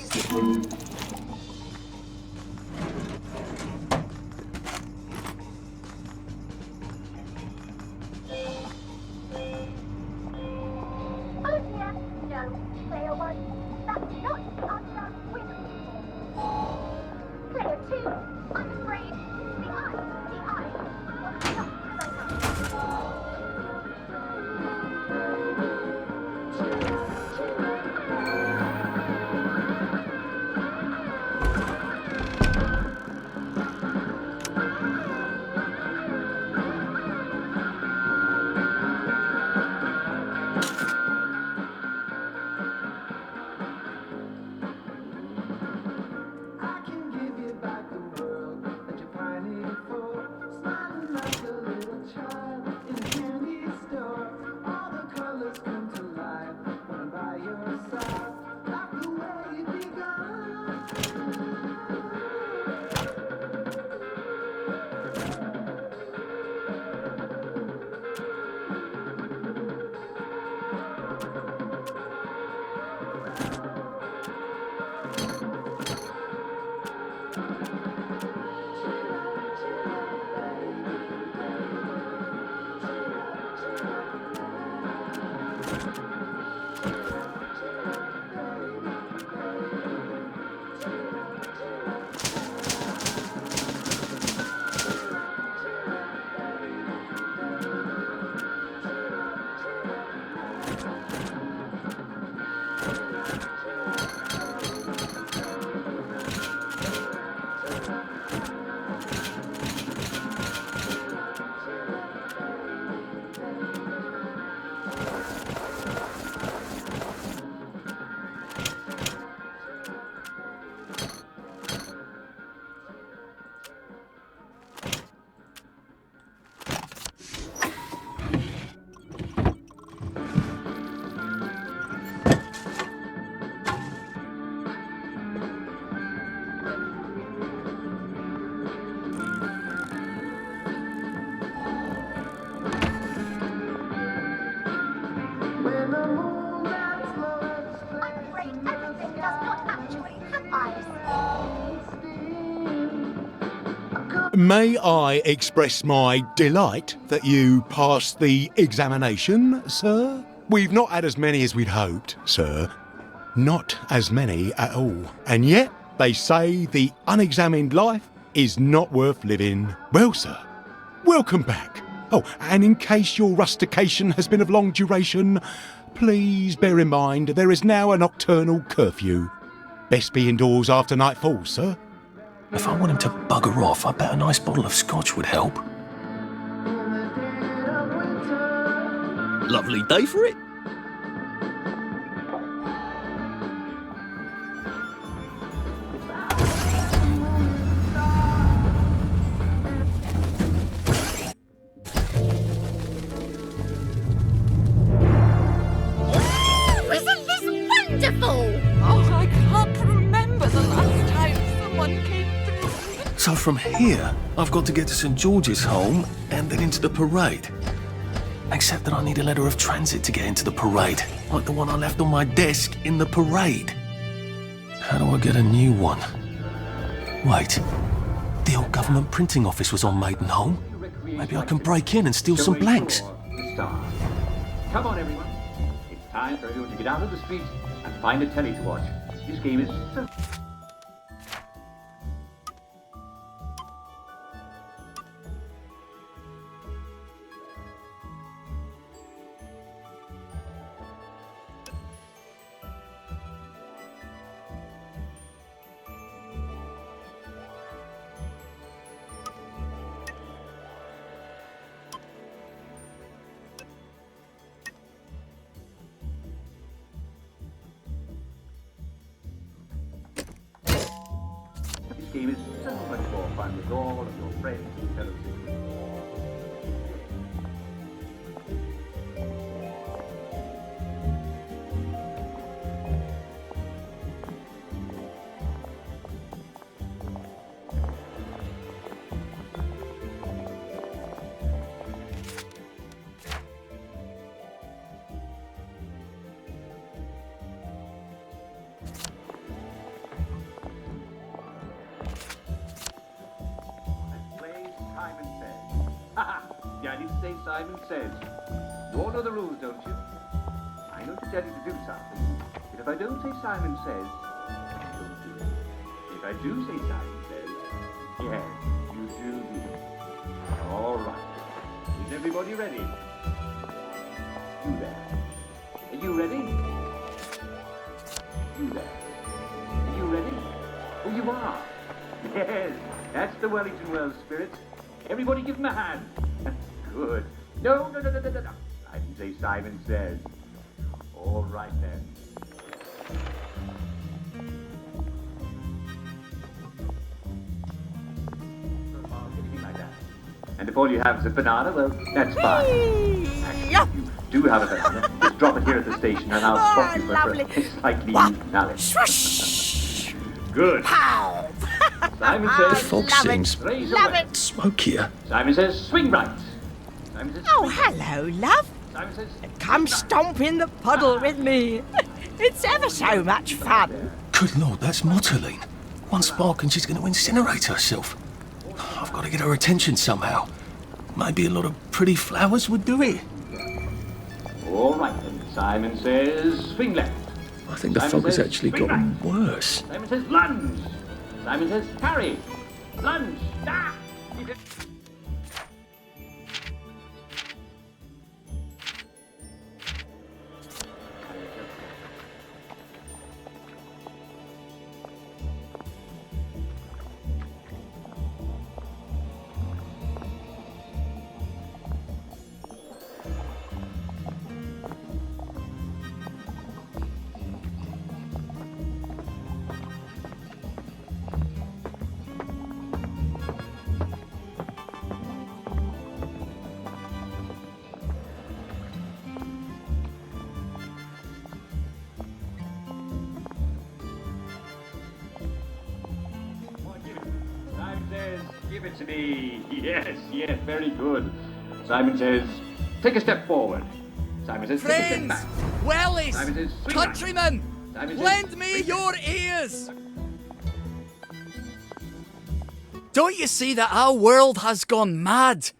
May I express my delight that you passed the examination, sir? We've not had as many as we'd hoped, sir. Not as many at all. And yet, they say the unexamined life is not worth living. Well, sir, welcome back. Oh, and in case your rustication has been of long duration, please bear in mind there is now a nocturnal curfew. Best be indoors after nightfall, sir. If I want him to bugger off, I bet a nice bottle of scotch would help. Lovely day for it. Isn't this wonderful? Oh, I can't remember the last time someone came through. So from here, I've got to get to St. George's home and then into the parade. Except that I need a letter of transit to get into the parade, like the one I left on my desk in the parade. How do I get a new one? Wait, the old government printing office was on Maidenholm. Maybe I can break in and steal some blanks. Come on, everyone. It's time for everyone to get out of the street and find a telly to watch. This game is so... This game is so much more fun with all of your friends and fellow citizens. say Simon says. You all know the rules, don't you? I know to tell you to do something, but if I don't say Simon says, don't do it. If I do say Simon says, yes, you do do it. All right. Is everybody ready? You there. Are you ready? You there. Are you ready? Oh, you are. Yes, that's the Wellington Wells spirit. Everybody give him a hand. Good. No. I didn't say Simon says. All right then. Anything like that. And if all you have is a banana, well, that's fine. Actually, if you do have a banana, just drop it here at the station and I'll swap you for a slightly knowledge. Good. Simon says, The fog seems smokier. Simon says, swing right. Simon says, Oh, hello, love. Simon says, Come stomp in the puddle with me. It's ever so much fun. Good Lord, that's Motterline. One spark and she's going to incinerate herself. I've got to get her attention somehow. Maybe a lot of pretty flowers would do it. all right then. Simon says, swing left. I think the fog has actually gotten worse. Simon says, lunge. Simon says, parry. Lunge. Ah! Give it to me. Yes, very good. Simon says, take a step forward. Simon says, take a step Friends, back. wellies, Simon says, swing right. countrymen, Simon says, lend me your ears. Don't you see that our world has gone mad?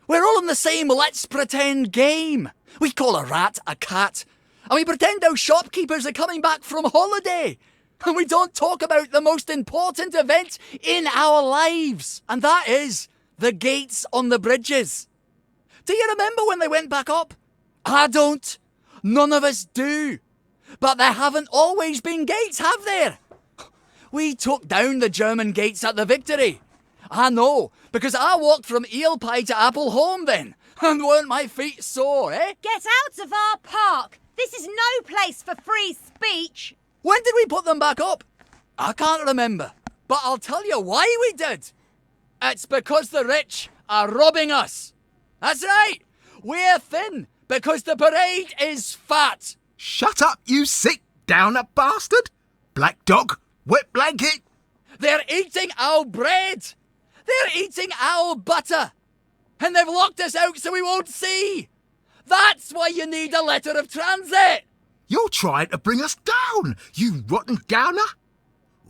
We're all in the same let's pretend game. We call a rat a cat, and we pretend our shopkeepers are coming back from holiday. And we don't talk about the most important event in our lives, and that is the gates on the bridges. Do you remember when they went back up? I don't. None of us do. But there haven't always been gates, have there? We took down the German gates at the Victory. I know, because I walked from Eel Pie to Appleholme then, and weren't my feet sore, eh? Get out of our park! This is no place for free speech! When did we put them back up? I can't remember, but I'll tell you why we did. It's because the rich are robbing us. That's right. We're thin because the parade is fat. Shut up, you sick downer bastard! Black dog, wet blanket! They're eating our bread. They're eating our butter. And they've locked us out so we won't see. That's why you need a letter of transit. You're trying to bring us down, you rotten downer!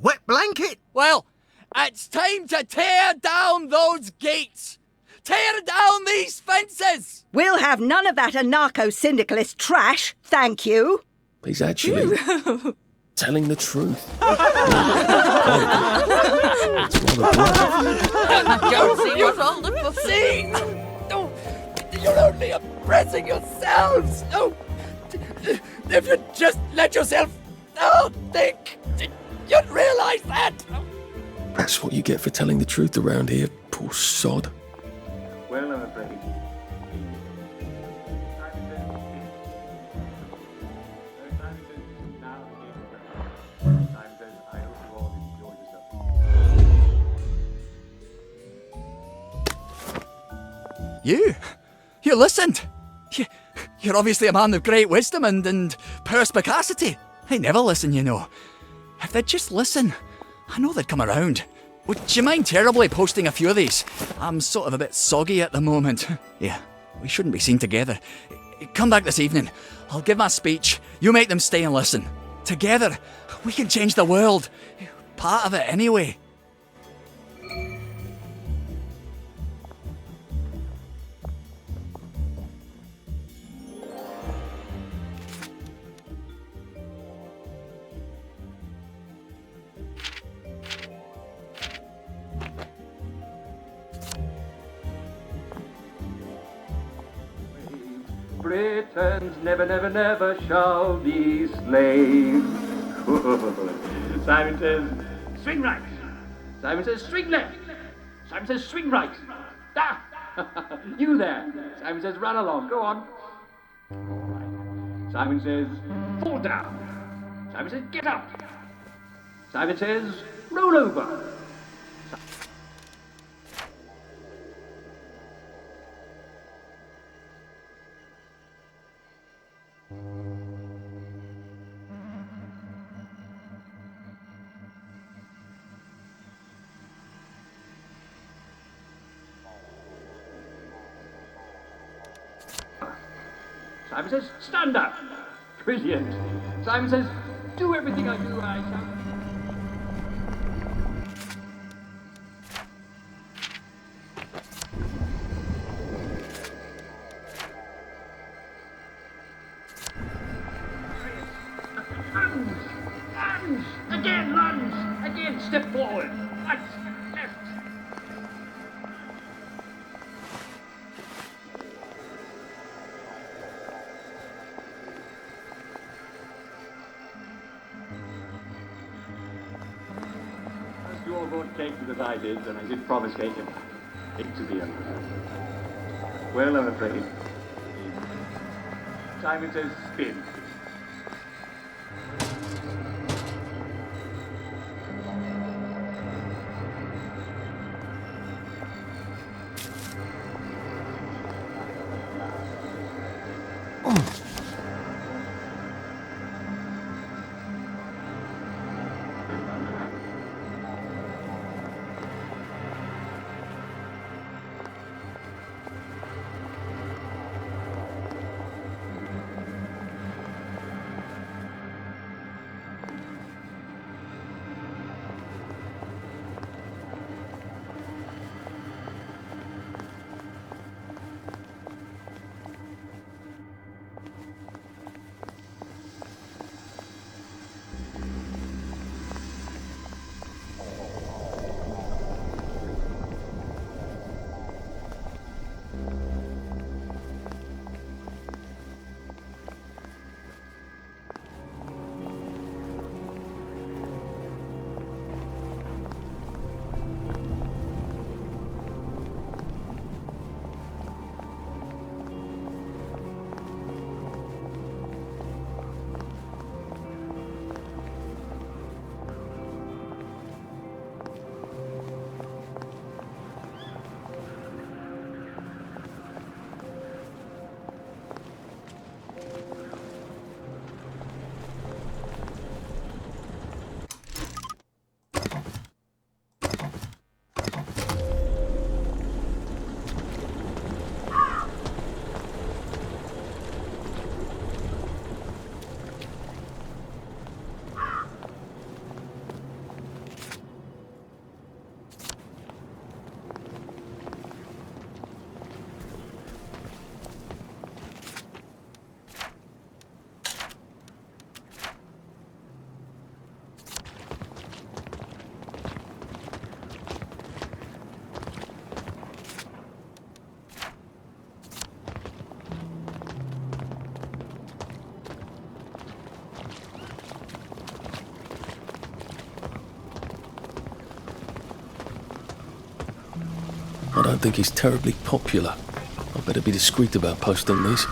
Wet blanket! Well, it's time to tear down those gates! Tear down these fences! We'll have none of that anarcho-syndicalist trash, thank you. He's actually telling the truth. Don't see what's all the fuss. See? No, you're only oppressing yourselves. No. If you just let yourself think, you'd realise that. That's what you get for telling the truth around here, poor sod. Well, I'm afraid. You listened. You're obviously a man of great wisdom and perspicacity. They never listen, you know. If they'd just listen, I know they'd come around. Would you mind terribly posting a few of these? I'm sort of a bit soggy at the moment. Yeah, we shouldn't be seen together. Come back this evening. I'll give my speech. You make them stay and listen. Together, we can change the world. Part of it anyway. Britons never, never, never shall be slaves. Simon says, swing right. Simon says, swing left. Simon says, swing right. Ah! You there. Simon says, run along. Go on. All right. Simon says, fall down. Simon says, get up. Simon says, roll over. Simon says, stand up. Brilliant. Simon says, do everything I do, I shall. Lunge! Again, lunge! Again, step forward. Right, left. You all brought cake because I did, and I did promise cake and cake to be under. Well, I'm afraid. Simon says spin. I don't think he's terribly popular. I better be discreet about posting these.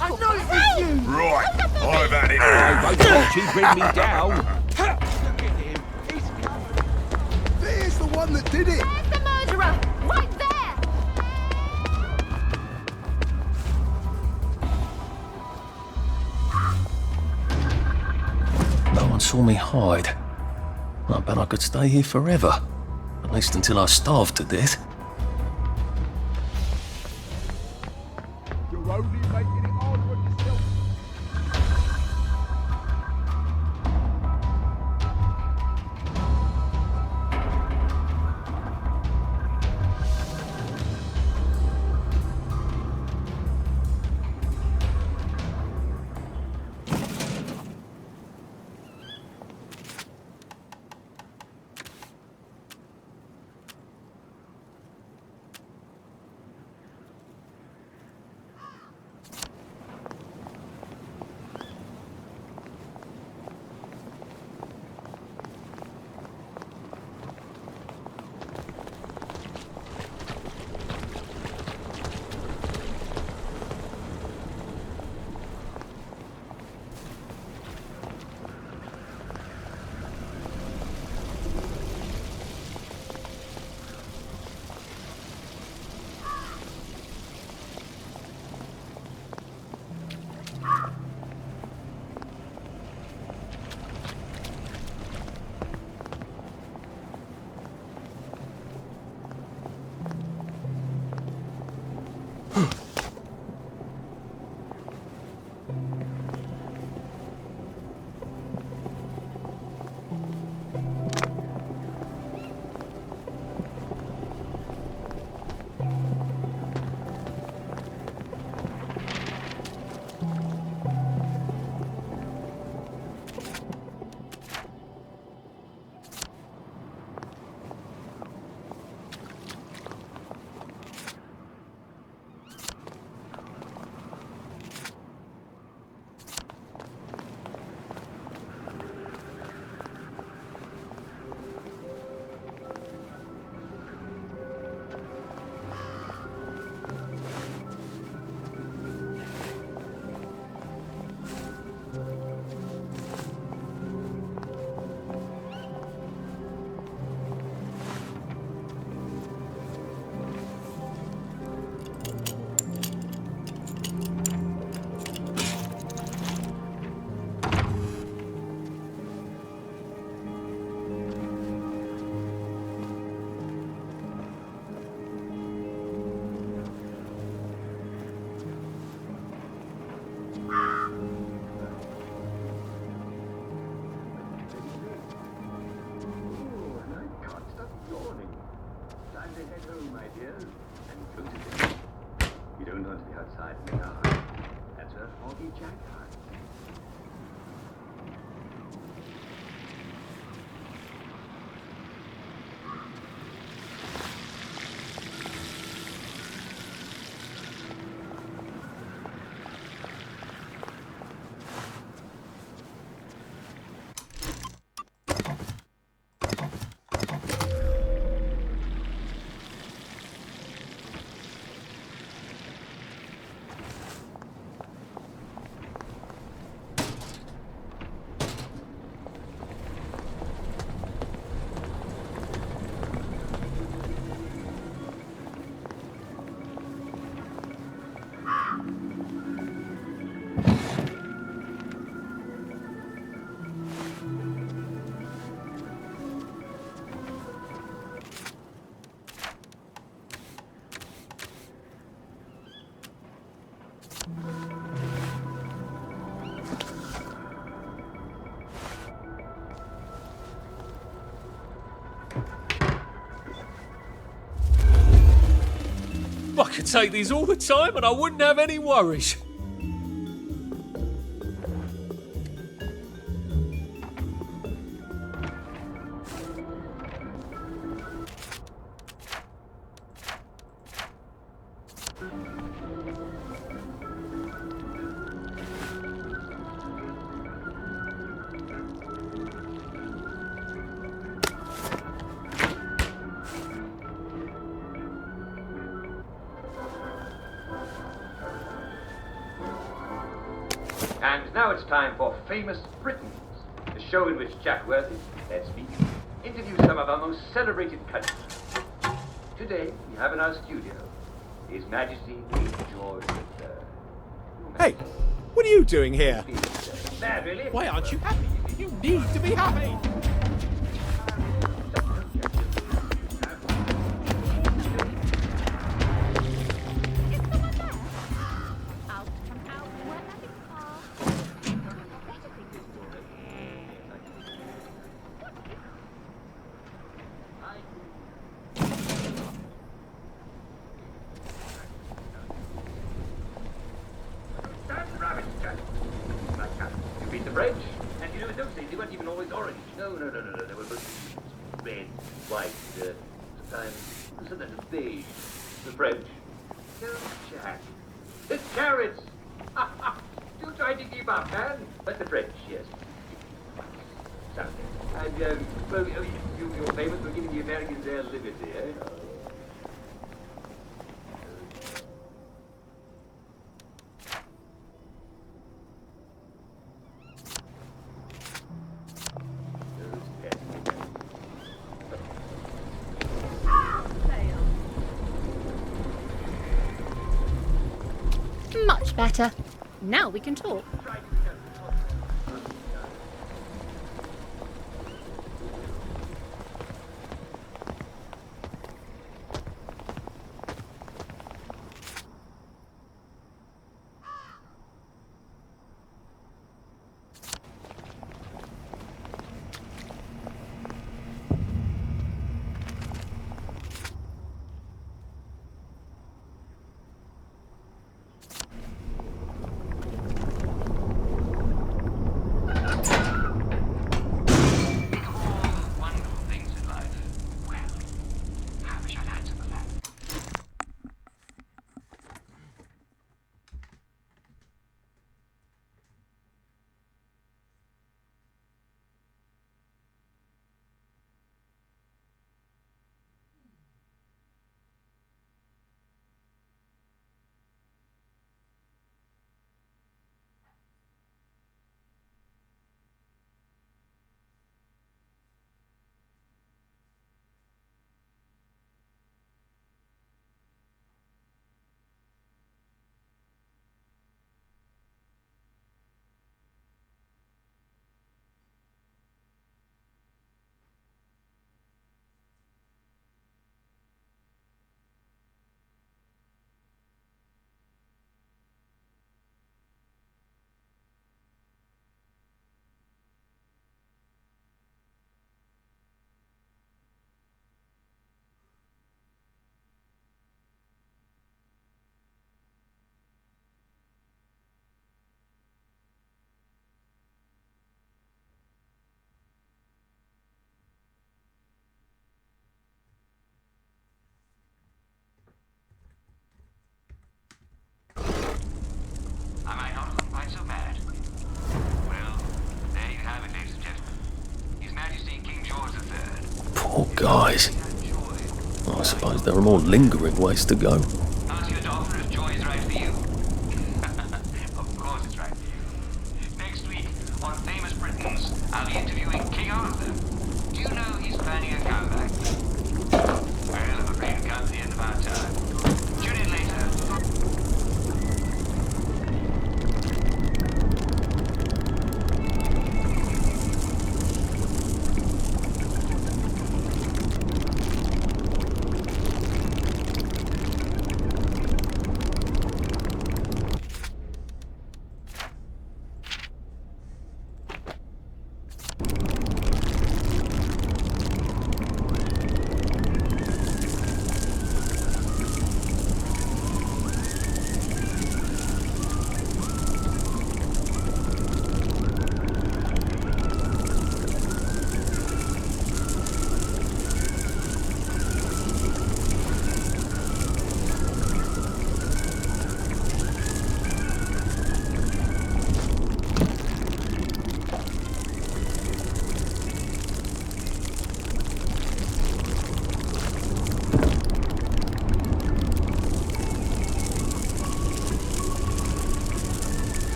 I know it was you! Right, I've had it. I won't watch you bring me down. Look at him. He's covered. There's the one that did it. There's the murderer! Right there! someone saw me hide. I bet I could stay here forever. At least until I starved to death. You're only making it harder on yourself. You don't want to be outside in the dark. That's where Foggy Jack hides. I could take these all the time and I wouldn't have any worries. And now it's time for Famous Britons, the show in which Jack Worthy, let's meet, interviews some of our most celebrated countries. Today, we have in our studio His Majesty King George III. Hey, what are you doing here? There, really? Why aren't you happy? You need to be happy. That's rubbish, Jack. You beat the French, and you know in those days they weren't even always orange. No. They were both red, white, sometimes sometimes beige. The French. No, Jack. It's carrots. Still trying to keep up, man. But the French, yes. Something. And well, you're famous for giving the Americans their liberty, eh? Much better. Now we can talk. I might not look quite so bad. Well, there you have it, ladies and gentlemen. His Majesty King George III. Poor guys. I suppose there are more lingering ways to go. Ask your doctor if joy is right for you. Of course it's right for you. Next week, on Famous Britons, I'll be interviewing King Arthur. Do you know he's planning a comeback? Well, I'm afraid it comes the end of our time. Tune in later.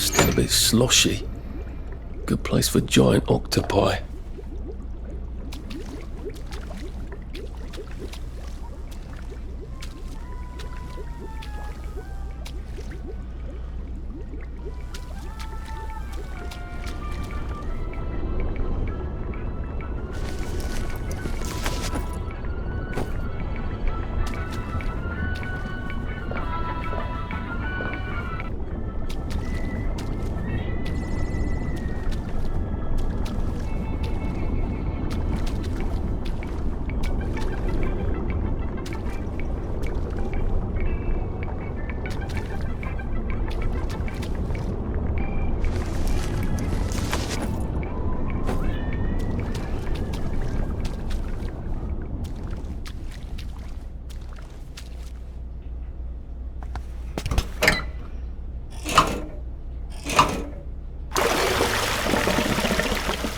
Still a bit sloshy. Good place for giant octopi.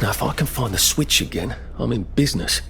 Now, if I can find the switch again, I'm in business.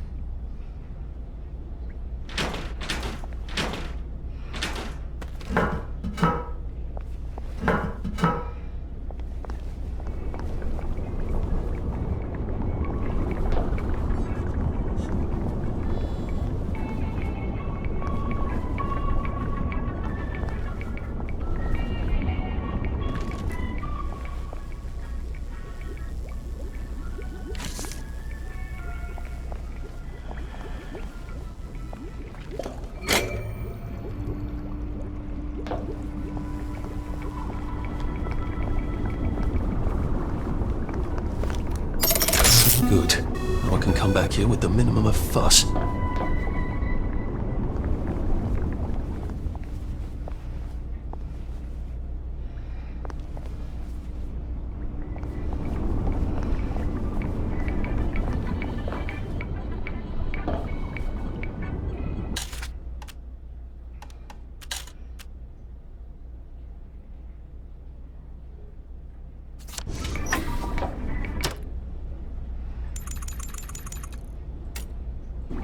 Good. Now I can come back here with the minimum of fuss.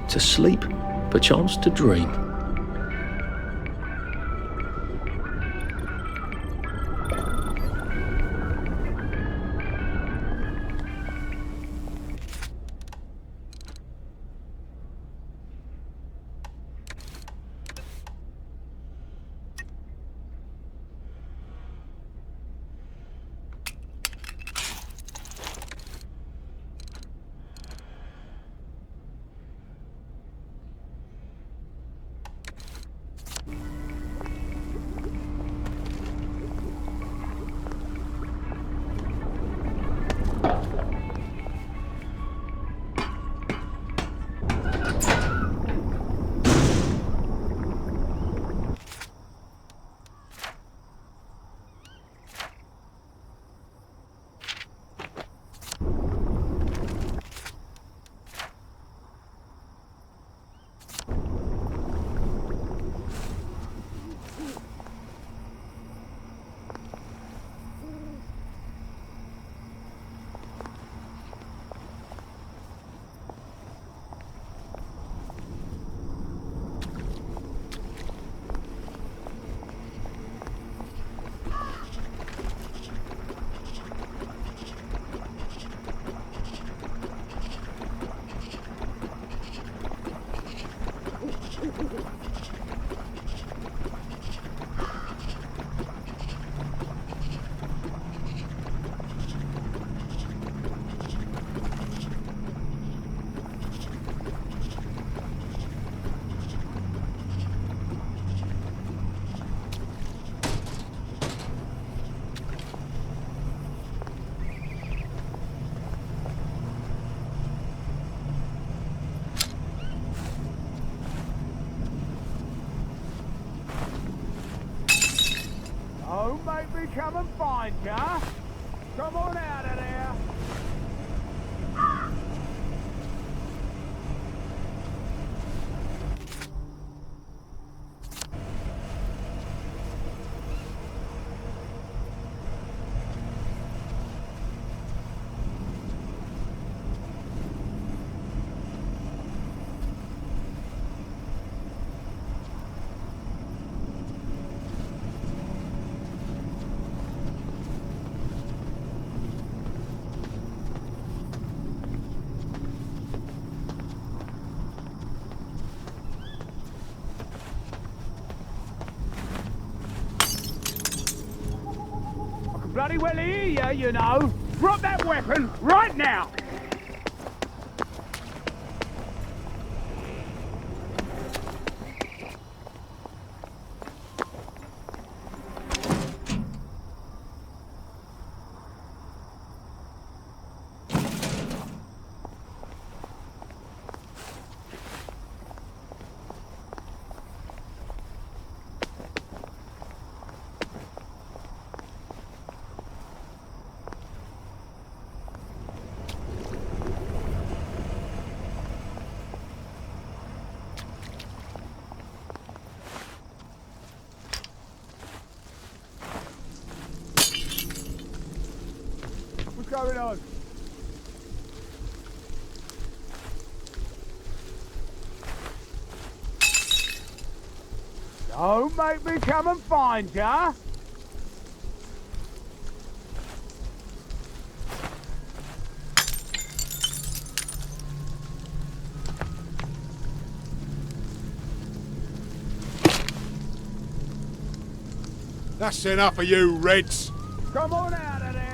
To sleep, perchance to dream. Don't make me come and find ya. Come on out of there. bloody well hear you, you know. Drop that weapon right now. What's going on? Don't make me come and find ya. That's enough of you, Reds. Come on out of there.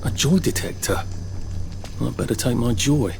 A joy detector. I'd better take my joy.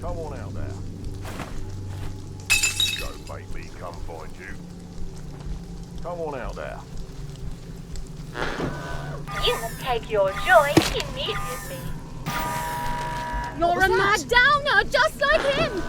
Come on out there. Don't make me come find you. Come on out there. You must take your joy immediately. You're a mad downer, just like him!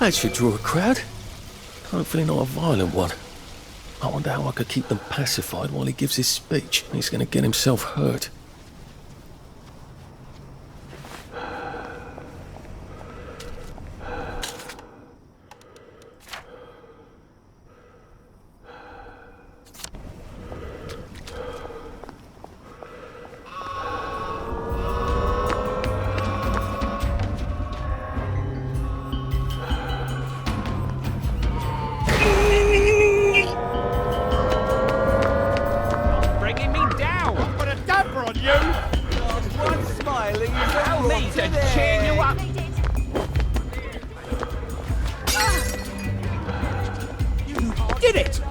That should draw a crowd. Hopefully not a violent one. I wonder how I could keep them pacified while he gives his speech. He's going to get himself hurt. Did it!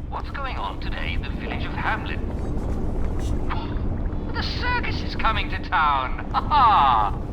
What's going on today in the village of Hamlin? The circus is coming to town! Ha ha!